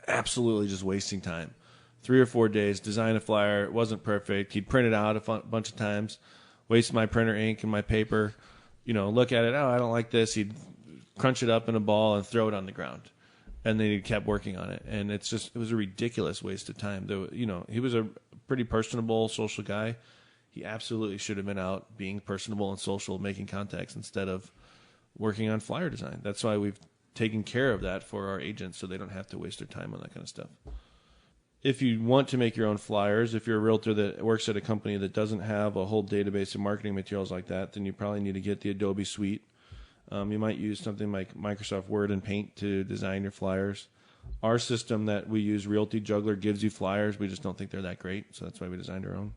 absolutely just wasting time. 3 or 4 days, design a flyer. It wasn't perfect. He'd print it out a bunch of times, waste my printer ink and my paper, look at it. Oh, I don't like this. He'd crunch it up in a ball and throw it on the ground. And then he kept working on it. And it was a ridiculous waste of time. Though, he was a pretty personable, social guy. He absolutely should have been out being personable and social, making contacts instead of working on flyer design. That's why we've taken care of that for our agents so they don't have to waste their time on that kind of stuff. If you want to make your own flyers, if you're a realtor that works at a company that doesn't have a whole database of marketing materials like that, then you probably need to get the Adobe Suite. You might use something like Microsoft Word and Paint to design your flyers. Our system that we use, RealtyJuggler, gives you flyers. We just don't think they're that great, so that's why we designed our own.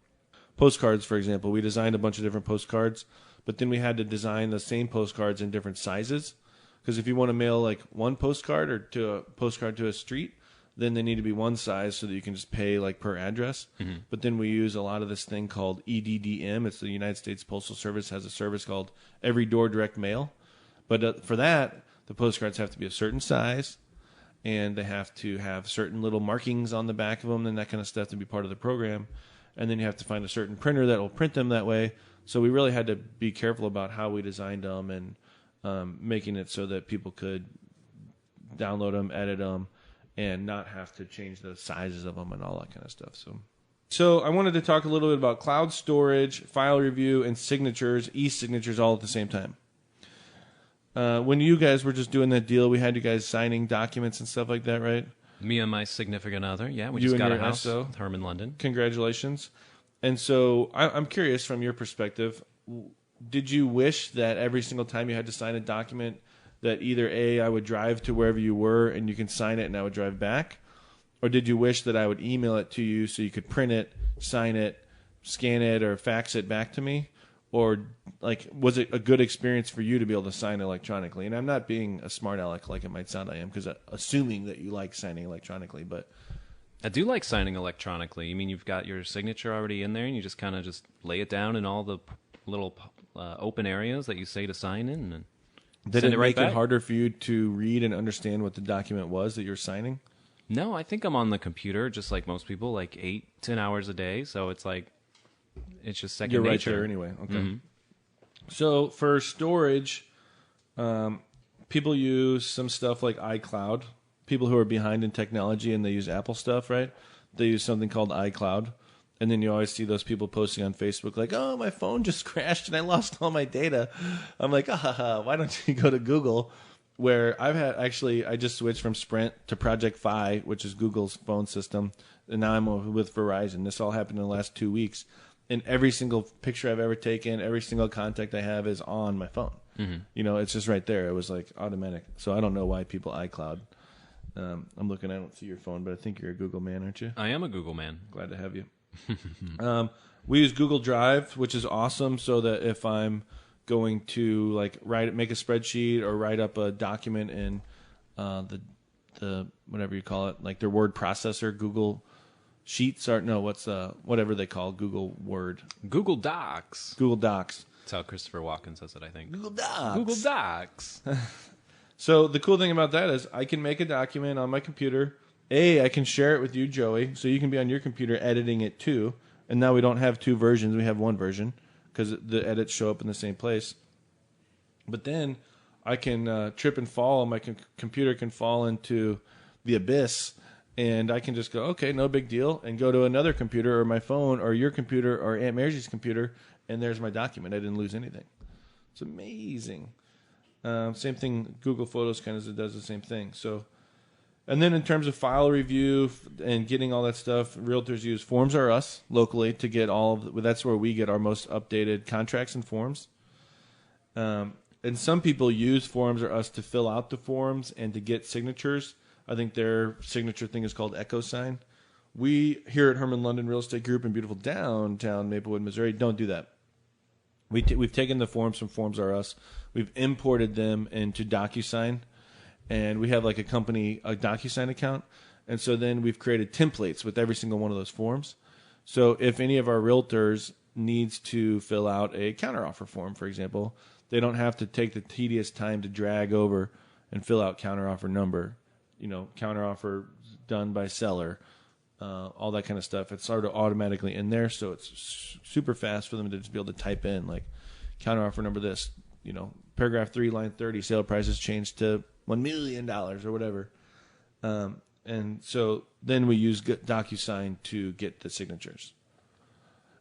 Postcards, for example. We designed a bunch of different postcards, but then we had to design the same postcards in different sizes. Because if you want to mail like one postcard or to a postcard to a street, then they need to be one size so that you can just pay like per address. Mm-hmm. But then we use a lot of this thing called EDDM. It's the United States Postal Service has a service called Every Door Direct Mail. But for that, the postcards have to be a certain size, and they have to have certain little markings on the back of them and that kind of stuff to be part of the program. And then you have to find a certain printer that will print them that way. So we really had to be careful about how we designed them and making it so that people could download them, edit them, and not have to change the sizes of them and all that kind of stuff. So I wanted to talk a little bit about cloud storage, file review, and signatures, e-signatures all at the same time. when you guys were just doing that deal, we had you guys signing documents and stuff like that, right? Me and my significant other. Yeah, we You just and got a your house SO? with Hermann London. Congratulations. And so I'm curious from your perspective, did you wish that every single time you had to sign a document that either A, I would drive to wherever you were and you can sign it and I would drive back? Or did you wish that I would email it to you so you could print it, sign it, scan it, or fax it back to me? Or like, was it a good experience for you to be able to sign electronically? And I'm not being a smart aleck like it might sound I am, because assuming that you like signing electronically, but I do like signing electronically. I mean, you've got your signature already in there, and you just kind of just lay it down in all the little open areas that you say to sign in, and did send it right make back. it harder for you to read and understand what the document was that you're signing? No, I think I'm on the computer just like most people, like 8-10 hours a day. So it's like it's just second You're right nature. there anyway. Okay. So for storage, people use some stuff like iCloud. People who are behind in technology and they use Apple stuff, right? They use something called iCloud. And then you always see those people posting on Facebook like, oh, my phone just crashed and I lost all my data. I'm like, why don't you go to Google? Where I just switched from Sprint to Project Fi, which is Google's phone system. And now I'm with Verizon. This all happened in the last 2 weeks. And every single picture I've ever taken, every single contact I have is on my phone. You know, it's just right there. It was like automatic. So I don't know why people iCloud. I'm looking, I don't see your phone, but I think you're a Google man, aren't you? I am a Google man. Glad to have you. We use Google Drive, which is awesome, so that if I'm going to like make a spreadsheet or write up a document in the whatever you call it, like their word processor, Google Sheets or no, whatever they call Google Word, Google Docs. Google Docs. That's how Christopher Walken says it, I think. Google Docs. Google Docs. So the cool thing about that is I can make a document on my computer. I can share it with you, Joey, so you can be on your computer editing it too. And now we don't have two versions; we have one version because the edits show up in the same place. But then I can trip and fall, and my computer can fall into the abyss, and I can just go, okay, no big deal, and go to another computer or my phone or your computer or Aunt Mary's computer, and there's my document. I didn't lose anything. It's amazing. Same thing, Google Photos kind of does the same thing. So, and then in terms of file review and getting all that stuff, realtors use formsRus locally to get that's where we get our most updated contracts and forms. And some people use formsRus to fill out the forms and to get signatures. I think their signature thing is called EchoSign. We here at Hermann London Real Estate Group in beautiful downtown Maplewood, Missouri, don't do that. We've taken the forms from formsRus. We've imported them into Docusign, and we have like a Docusign account. And so then we've created templates with every single one of those forms. So if any of our realtors needs to fill out a counteroffer form, for example, they don't have to take the tedious time to drag over and fill out counteroffer number, counteroffer done by seller, all that kind of stuff. It's sort of automatically in there, so it's super fast for them to just be able to type in like counteroffer number this, paragraph 3, line 30, sale price has changed to $1 million or whatever. And so then we use Docusign to get the signatures.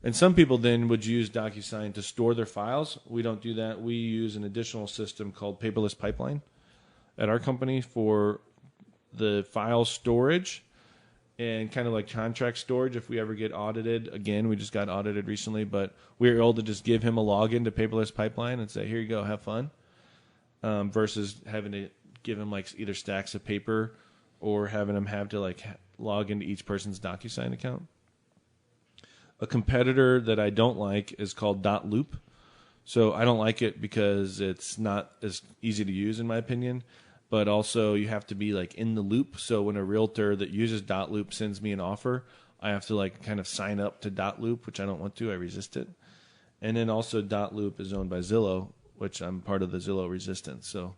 And some people then would use Docusign to store their files. We don't do that. We use an additional system called Paperless Pipeline at our company for the file storage and kind of like contract storage if we ever get audited. Again, we just got audited recently, but we were able to just give him a login to Paperless Pipeline and say, here you go, have fun, versus having to give him like either stacks of paper or having him have to like log into each person's Docusign account. A competitor that I don't like is called .loop. So I don't like it because it's not as easy to use in my opinion, but also you have to be like in the loop. So when a realtor that uses .loop sends me an offer, I have to like kind of sign up to .loop, which I don't want to. I resist it. And then also .loop is owned by Zillow, which I'm part of the Zillow resistance. So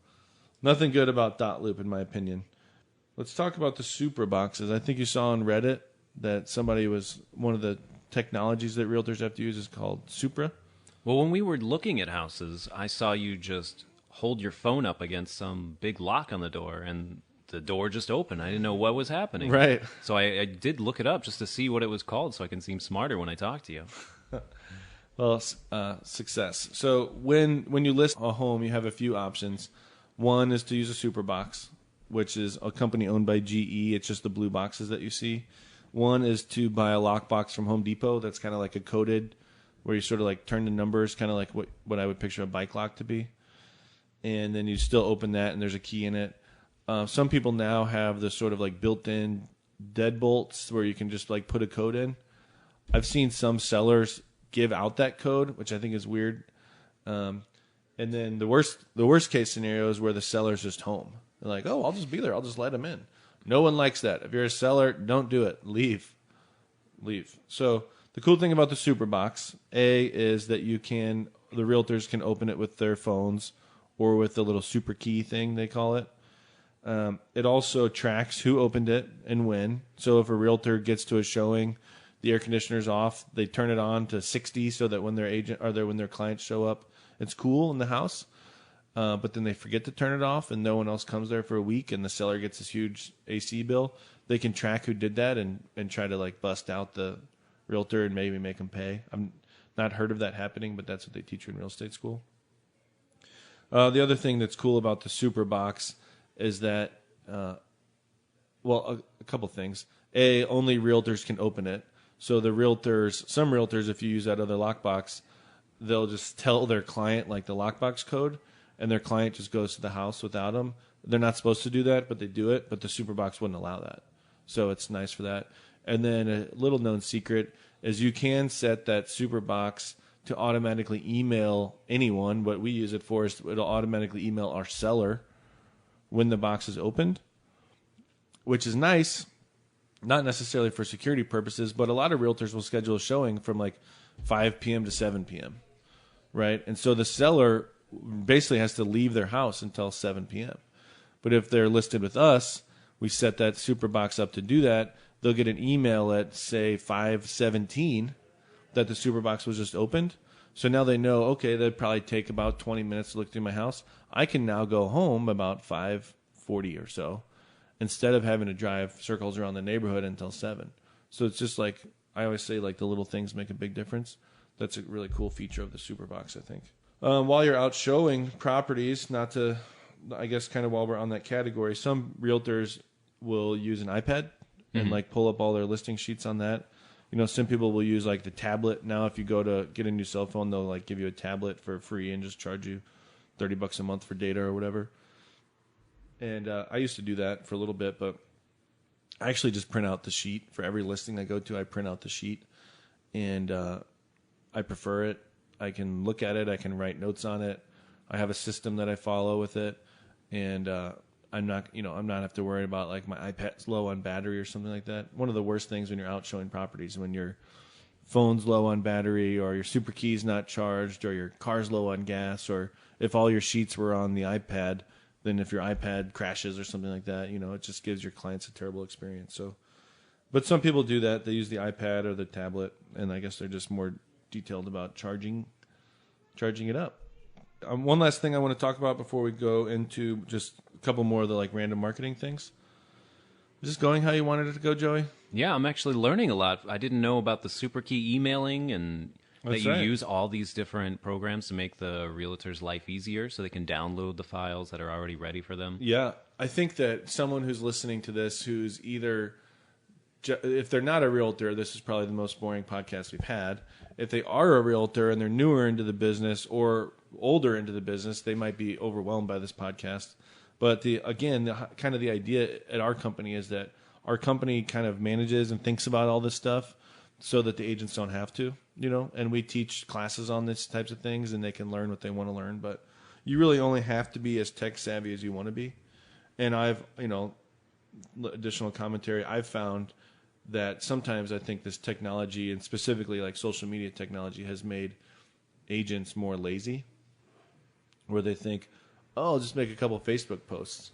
nothing good about .loop in my opinion. Let's talk about the Supra boxes. I think you saw on Reddit that one of the technologies that realtors have to use is called Supra. Well, when we were looking at houses, I saw you just hold your phone up against some big lock on the door, and the door just opened. I didn't know what was happening. Right. So I did look it up just to see what it was called so I can seem smarter when I talk to you. Well, success. So when you list a home, you have a few options. One is to use a Supra box, which is a company owned by GE. It's just the blue boxes that you see. One is to buy a lockbox from Home Depot that's kind of like a coded, where you sort of like turn the numbers, kind of like what I would picture a bike lock to be. And then you still open that, and there's a key in it. Some people now have the sort of like built-in deadbolts where you can just like put a code in. I've seen some sellers give out that code, which I think is weird. And then the worst case scenario is where the seller's just home. They're like, oh, I'll just be there. I'll just let him in. No one likes that. If you're a seller, don't do it. Leave. So the cool thing about the Supra box, is that the realtors can open it with their phones or with the little super key thing they call it. It also tracks who opened it and when. So if a realtor gets to a showing, the air conditioner's off, they turn it on to 60 so that when their clients show up, it's cool in the house. But then they forget to turn it off and no one else comes there for a week and the seller gets this huge AC bill. They can track who did that and try to like bust out the realtor and maybe make them pay. I'm not heard of that happening, but that's what they teach you in real estate school. The other thing that's cool about the Supra box is that, a couple things. Only realtors can open it. So some realtors, if you use that other lockbox, they'll just tell their client like the lockbox code, and their client just goes to the house without them. They're not supposed to do that, but they do it. But the Supra box wouldn't allow that, so it's nice for that. And then a little known secret is you can set that Supra box to automatically email anyone. What we use it for is it'll automatically email our seller when the box is opened, which is nice. Not necessarily for security purposes, but a lot of realtors will schedule a showing from like 5 p.m. to 7 p.m., right? And so the seller basically has to leave their house until 7 p.m. But if they're listed with us, we set that Supra box up to do that. They'll get an email at, say, 5:17 that the Supra box was just opened. So now they know, okay, that'd probably take about 20 minutes to look through my house. I can now go home about 5:40 or so, instead of having to drive circles around the neighborhood until 7. So it's just like, I always say, like the little things make a big difference. That's a really cool feature of the Supra box, I think. While you're out showing properties, while we're on that category, some realtors will use an iPad and like pull up all their listing sheets on that. You know, some people will use like the tablet. Now, if you go to get a new cell phone, they'll like give you a tablet for free and just charge you $30 a month for data or whatever. And I used to do that for a little bit, but I actually just print out the sheet for every listing I go to. I print out the sheet, and I prefer it. I can look at it. I can write notes on it. I have a system that I follow with it, and I'm not have to worry about like my iPad's low on battery or something like that. One of the worst things when you're out showing properties, when your phone's low on battery, or your super key's not charged, or your car's low on gas, or if all your sheets were on the iPad. Then if your iPad crashes or something like that, it just gives your clients a terrible experience. So, but some people do that. They use the iPad or the tablet, and I guess they're just more detailed about charging it up. One last thing I want to talk about before we go into just a couple more of the like random marketing things. Is this going how you wanted it to go, Joey? Yeah, I'm actually learning a lot. I didn't know about the super key emailing and that you use all these different programs to make the realtor's life easier so they can download the files that are already ready for them. Yeah, I think that someone who's listening to this who's either, if they're not a realtor, this is probably the most boring podcast we've had. If they are a realtor and they're newer into the business or older into the business, they might be overwhelmed by this podcast. But the idea at our company is that our company kind of manages and thinks about all this stuff so that the agents don't have to, and we teach classes on these types of things and they can learn what they want to learn. But you really only have to be as tech savvy as you want to be. And I've, additional commentary, I've found that sometimes I think this technology, and specifically like social media technology, has made agents more lazy, where they think, oh, I'll just make a couple Facebook posts,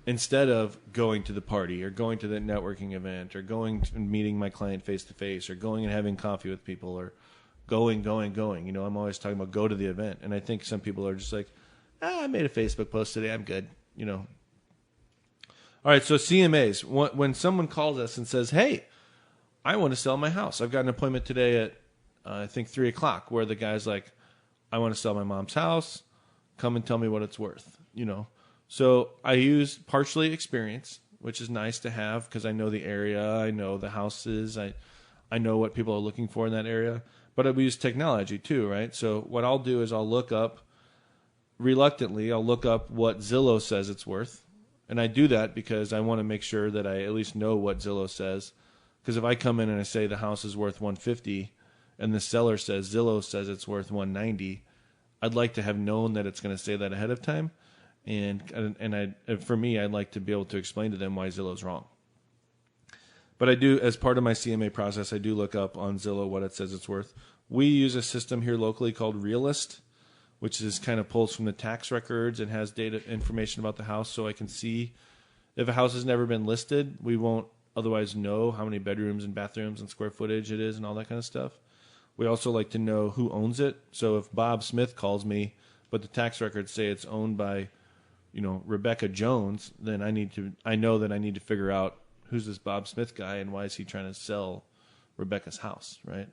instead of going to the party or going to the networking event or going and meeting my client face-to-face or going and having coffee with people or going. I'm always talking about go to the event. And I think some people are just like, I made a Facebook post today. I'm good, All right, so CMAs. When someone calls us and says, hey, I want to sell my house. I've got an appointment today at, I think, 3 o'clock where the guy's like, I want to sell my mom's house. Come and tell me what it's worth, So I use partially experience, which is nice to have because I know the area, I know the houses, I know what people are looking for in that area. But I use technology too, right? So what I'll do is I'll look up what Zillow says it's worth. And I do that because I want to make sure that I at least know what Zillow says. Because if I come in and I say the house is worth $150 and the seller says Zillow says it's worth $190, I'd like to have known that it's going to say that ahead of time. And for me, I'd like to be able to explain to them why Zillow's wrong. But I do, as part of my CMA process, I do look up on Zillow what it says it's worth. We use a system here locally called Realist, which is kind of pulls from the tax records and has data information about the house, so I can see if a house has never been listed, we won't otherwise know how many bedrooms and bathrooms and square footage it is and all that kind of stuff. We also like to know who owns it. So if Bob Smith calls me, but the tax records say it's owned by, Rebecca Jones, then I know that I need to figure out who's this Bob Smith guy and why is he trying to sell Rebecca's house, right?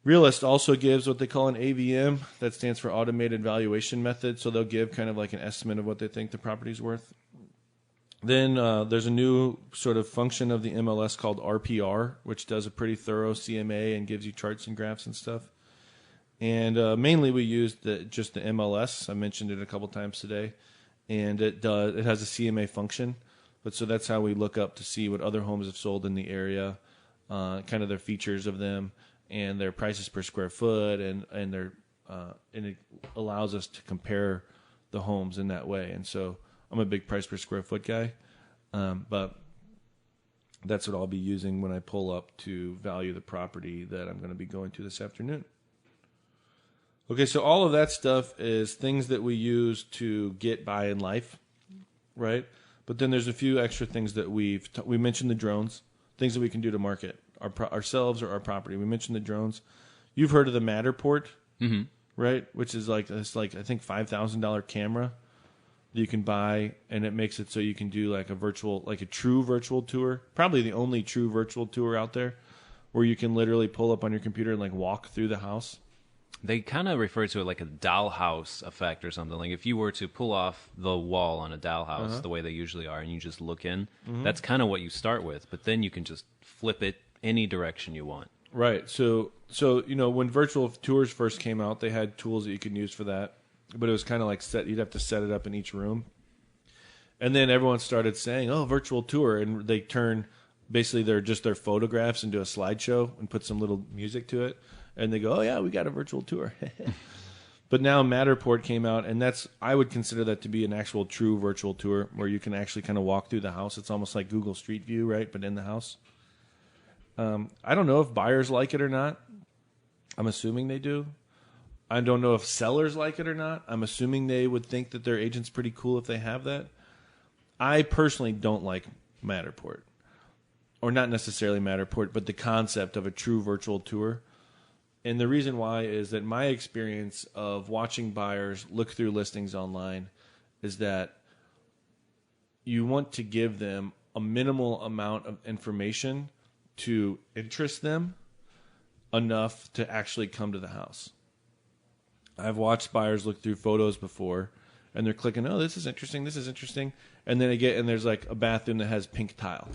Realist also gives what they call an AVM. That stands for Automated Valuation Method. So they'll give kind of like an estimate of what they think the property's worth. Then there's a new sort of function of the MLS called RPR, which does a pretty thorough CMA and gives you charts and graphs and stuff. And mainly we use just the MLS. I mentioned it a couple times today. And it has a CMA function. But so that's how we look up to see what other homes have sold in the area, kind of their features of them, and their prices per square foot, and it allows us to compare the homes in that way. And so I'm a big price per square foot guy, but that's what I'll be using when I pull up to value the property that I'm going to be going to this afternoon. Okay, so all of that stuff is things that we use to get by in life, right? But then there's a few extra things that we mentioned the drones, things that we can do to market ourselves or our property. We mentioned the drones. You've heard of the Matterport, right? Which is I think $5,000 camera that you can buy, and it makes it so you can do like a true virtual tour. Probably the only true virtual tour out there, where you can literally pull up on your computer and like walk through the house. They kind of refer to it like a dollhouse effect or something. Like if you were to pull off the wall on a dollhouse the way they usually are and you just look in, that's kind of what you start with. But then you can just flip it any direction you want. Right. So when virtual tours first came out, they had tools that you could use for that. But it was kind of like you'd have to set it up in each room. And then everyone started saying, oh, virtual tour. And they turn basically their photographs into a slideshow and put some little music to it. And they go, oh, yeah, we got a virtual tour. But now Matterport came out, and I would consider that to be an actual true virtual tour where you can actually kind of walk through the house. It's almost like Google Street View, right, but in the house. I don't know if buyers like it or not. I'm assuming they do. I don't know if sellers like it or not. I'm assuming they would think that their agent's pretty cool if they have that. I personally don't like Matterport. Or not necessarily Matterport, but the concept of a true virtual tour. And the reason why is that my experience of watching buyers look through listings online is that you want to give them a minimal amount of information to interest them enough to actually come to the house. I've watched buyers look through photos before, and they're clicking, oh, this is interesting, and then there's like a bathroom that has pink tile.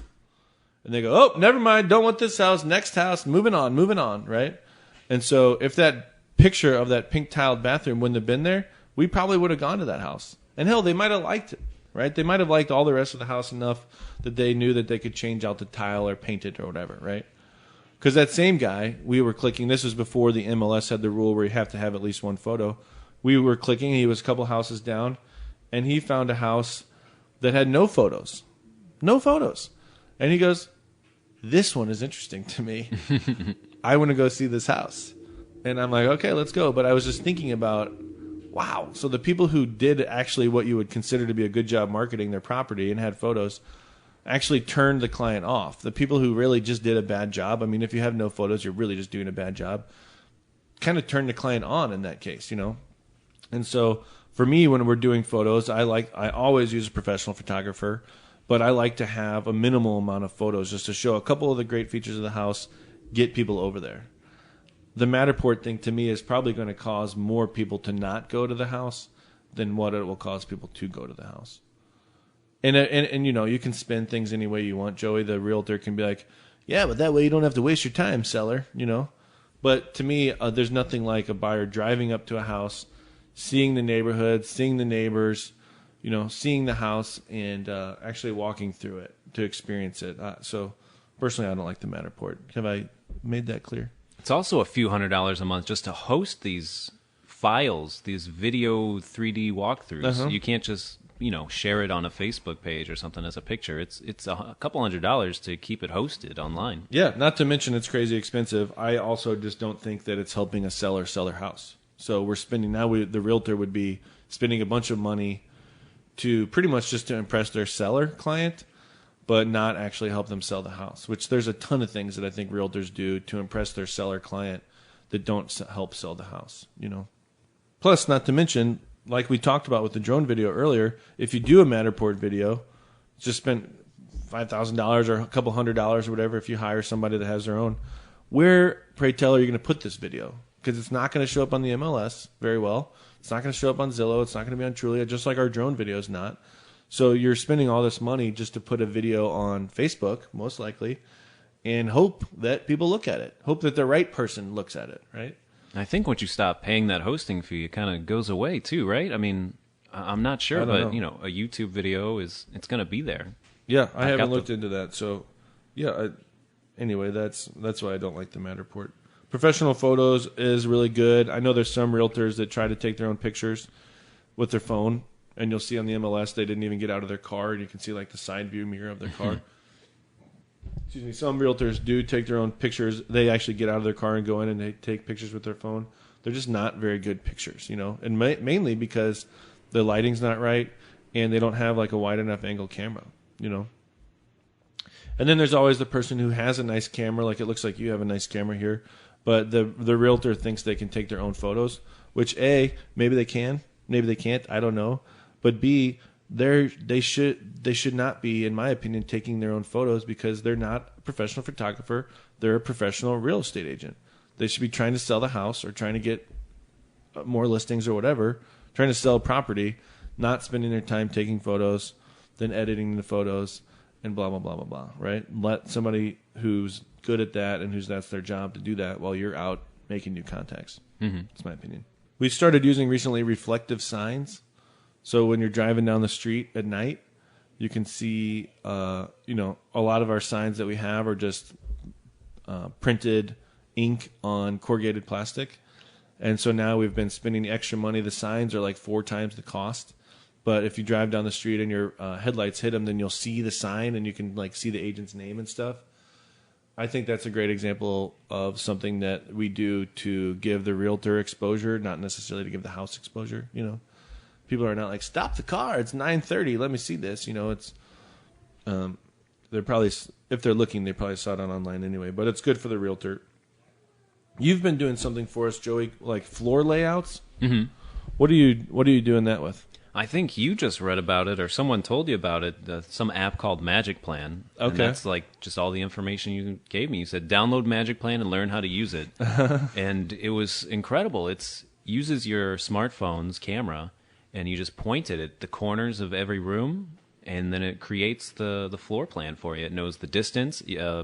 And they go, oh, never mind, don't want this house, next house, moving on, right? And so if that picture of that pink tiled bathroom wouldn't have been there, we probably would have gone to that house. And hell, they might have liked it, right? They might have liked all the rest of the house enough that they knew that they could change out the tile or paint it or whatever, right? Because that same guy, we were clicking, this was before the MLS had the rule where you have to have at least one photo. We were clicking, he was a couple houses down, and he found a house that had no photos. No photos. And he goes, this one is interesting to me. I want to go see this house. And I'm like, okay, let's go. But I was just thinking about, wow. So the people who did actually what you would consider to be a good job marketing their property and had photos actually turned the client off. The people who really just did a bad job, I mean, if you have no photos, you're really just doing a bad job, kind of turned the client on in that case, And so for me, when we're doing photos, I always use a professional photographer, but I like to have a minimal amount of photos just to show a couple of the great features of the house, get people over there. The Matterport thing to me is probably going to cause more people to not go to the house than what it will cost people to go to the house. And you know, you can spin things any way you want. Joey, the realtor, can be like, yeah, but that way you don't have to waste your time, seller, you know. But to me, there's nothing like a buyer driving up to a house, seeing the neighborhood, seeing the neighbors, you know, seeing the house, and actually walking through it to experience it. So personally, I don't like the Matterport. Have I made that clear? It's also a few $100s a month just to host these files, these video 3D walkthroughs. You can't just, you know, share it on a Facebook page or something as a picture. It's a couple $100s to keep it hosted online. Yeah, not to mention it's crazy expensive. I also just don't think that it's helping a seller sell their house. So we're spending the realtor would be spending a bunch of money to pretty much just to impress their seller client, but not actually help them sell the house, which there's a ton of things that I think realtors do to impress their seller client that don't help sell the house, you know. Plus, not to mention, like we talked about with the drone video earlier, if you do a Matterport video, just spend $5,000 or a couple $100 or whatever if you hire somebody that has their own. Where, pray tell, are you going to put this video? Because it's not going to show up on the MLS very well. It's not going to show up on Zillow. It's not going to be on Trulia, just like our drone video is not. So you're spending all this money just to put a video on Facebook, most likely, and hope that people look at it. Hope that the right person looks at it, right? I think once you stop paying that hosting fee, it kind of goes away too, right? I mean, I'm not sure, but you know, a YouTube video it's going to be there. Yeah, I haven't looked into that. So, yeah. Anyway, that's why I don't like the Matterport. Professional photos is really good. I know there's some realtors that try to take their own pictures with their phone, and you'll see on the MLS they didn't even get out of their car, and you can see like the side view mirror of their car. Excuse me. Some realtors do take their own pictures. They actually get out of their car and go in and they take pictures with their phone. They're just not very good pictures, you know, and mainly because the lighting's not right and they don't have like a wide enough angle camera, you know. And then there's always the person who has a nice camera, like it looks like you have a nice camera here, but the realtor thinks they can take their own photos, which A, maybe they can, maybe they can't, I don't know. But B, they should not be, in my opinion, taking their own photos because they're not a professional photographer. They're a professional real estate agent. They should be trying to sell the house or trying to get more listings or whatever, trying to sell property, not spending their time taking photos, then editing the photos, and blah, blah, blah, blah, blah, right? Let somebody who's good at that and that's their job to do that while you're out making new contacts. That's my opinion. We started using recently reflective signs. So when you're driving down the street at night, you can see, you know, a lot of our signs that we have are just printed ink on corrugated plastic. And so now we've been spending the extra money. The signs are like 4 times the cost. But if you drive down the street and your headlights hit them, then you'll see the sign and you can like see the agent's name and stuff. I think that's a great example of something that we do to give the realtor exposure, not necessarily to give the house exposure, you know. People are not like, stop the car, it's 9:30, let me see this. You know, it's they're probably, if they're looking, they probably saw it online anyway. But it's good for the realtor. You've been doing something for us, Joey, like floor layouts. What are you doing that with? I think you just read about it, or someone told you about it. Some app called Magic Plan. Okay, and that's like just all the information you gave me. You said download Magic Plan and learn how to use it, and it was incredible. It uses your smartphone's camera. And you just point it at the corners of every room, and then it creates the floor plan for you. It knows the distance.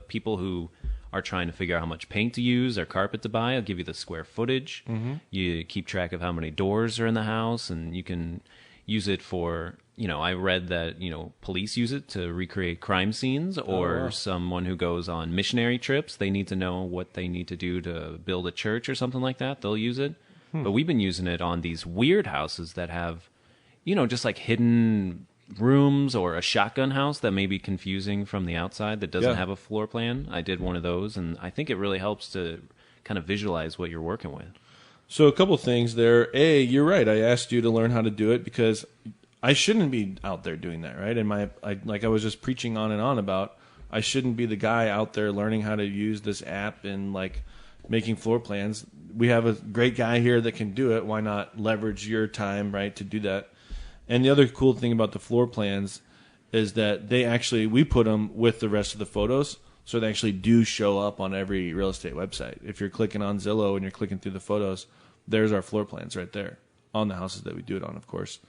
People who are trying to figure out how much paint to use or carpet to buy, it'll give you the square footage. You keep track of how many doors are in the house, and you can use it for, you know, I read that, you know, police use it to recreate crime scenes, or someone who goes on missionary trips, they need to know what they need to do to build a church or something like that. They'll use it. But we've been using it on these weird houses that have, you know, just like hidden rooms or a shotgun house that may be confusing from the outside that doesn't have a floor plan. I did one of those, and I think it really helps to kind of visualize what you're working with. So a couple things there. A, you're right. I asked you to learn how to do it because I shouldn't be out there doing that, right? And like I was just preaching on and on about, I shouldn't be the guy out there learning how to use this app and like making floor plans. We have a great guy here that can do it. Why not leverage your time, right, to do that? And the other cool thing about the floor plans is that we put them with the rest of the photos, so they actually do show up on every real estate website. If you're clicking on Zillow and you're clicking through the photos, there's our floor plans right there. on the houses that we do it on, of course.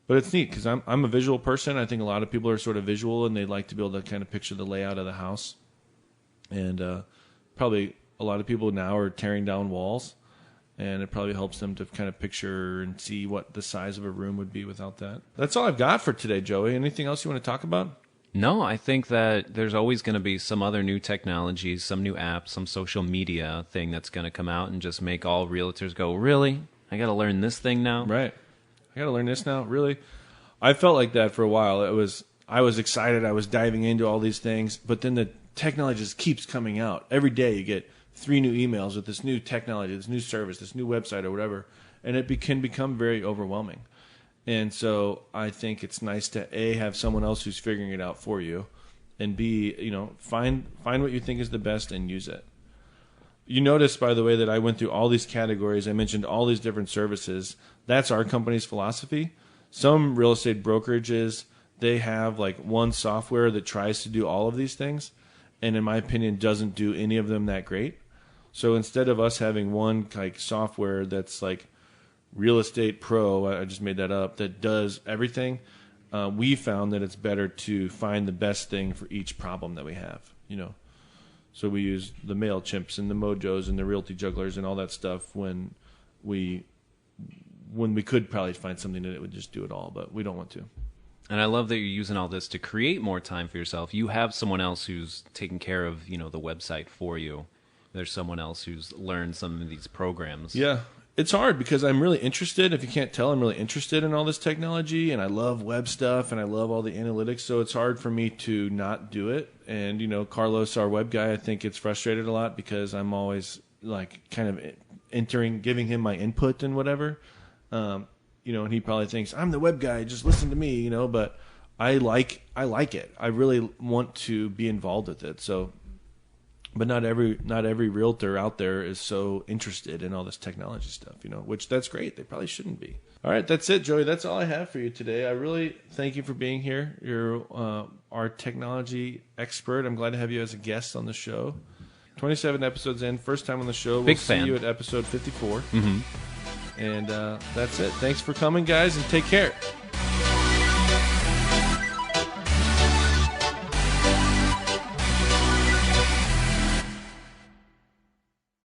But it's neat because I'm a visual person. I think a lot of people are sort of visual, and they like to be able to kind of picture the layout of the house. And probably a lot of people now are tearing down walls, and it probably helps them to kind of picture and see what the size of a room would be without that. That's all I've got for today, Joey. Anything else you want to talk about? No, I think that there's always going to be some other new technologies, some new apps, some social media thing that's going to come out and just make all realtors go, really? I got to learn this thing now? Right. I got to learn this now? Really? I felt like that for a while. I was excited. I was diving into all these things, but then the technology just keeps coming out. Every day you get 3 new emails with this new technology, this new service, this new website or whatever, and it can become very overwhelming. And so I think it's nice to A, have someone else who's figuring it out for you, and B, find what you think is the best and use it. You notice, by the way, that I went through all these categories. I mentioned all these different services. That's our company's philosophy. Some real estate brokerages, they have like one software that tries to do all of these things, and in my opinion, doesn't do any of them that great. So instead of us having one like software that's like Real Estate Pro, I just made that up, that does everything, we found that it's better to find the best thing for each problem that we have, So we use the MailChimps and the Mojos and the RealtyJugglers and all that stuff when we could probably find something that it would just do it all, but we don't want to. And I love that you're using all this to create more time for yourself. You have someone else who's taking care of, the website for you. There's someone else who's learned some of these programs. Yeah. It's hard because I'm really interested. If you can't tell, I'm really interested in all this technology, and I love web stuff, and I love all the analytics, so it's hard for me to not do it. And, Carlos, our web guy, I think gets frustrated a lot because I'm always, like, kind of giving him my input and whatever. And he probably thinks, I'm the web guy, just listen to me, but I like it. I really want to be involved with it, so... But not every realtor out there is so interested in all this technology stuff, which that's great. They probably shouldn't be. All right, that's it, Joey. That's all I have for you today. I really thank you for being here. You're our technology expert. I'm glad to have you as a guest on the show. 27 episodes in, first time on the show. Big fan. See you at episode 54. Mm-hmm. And that's it. Thanks for coming, guys, and take care.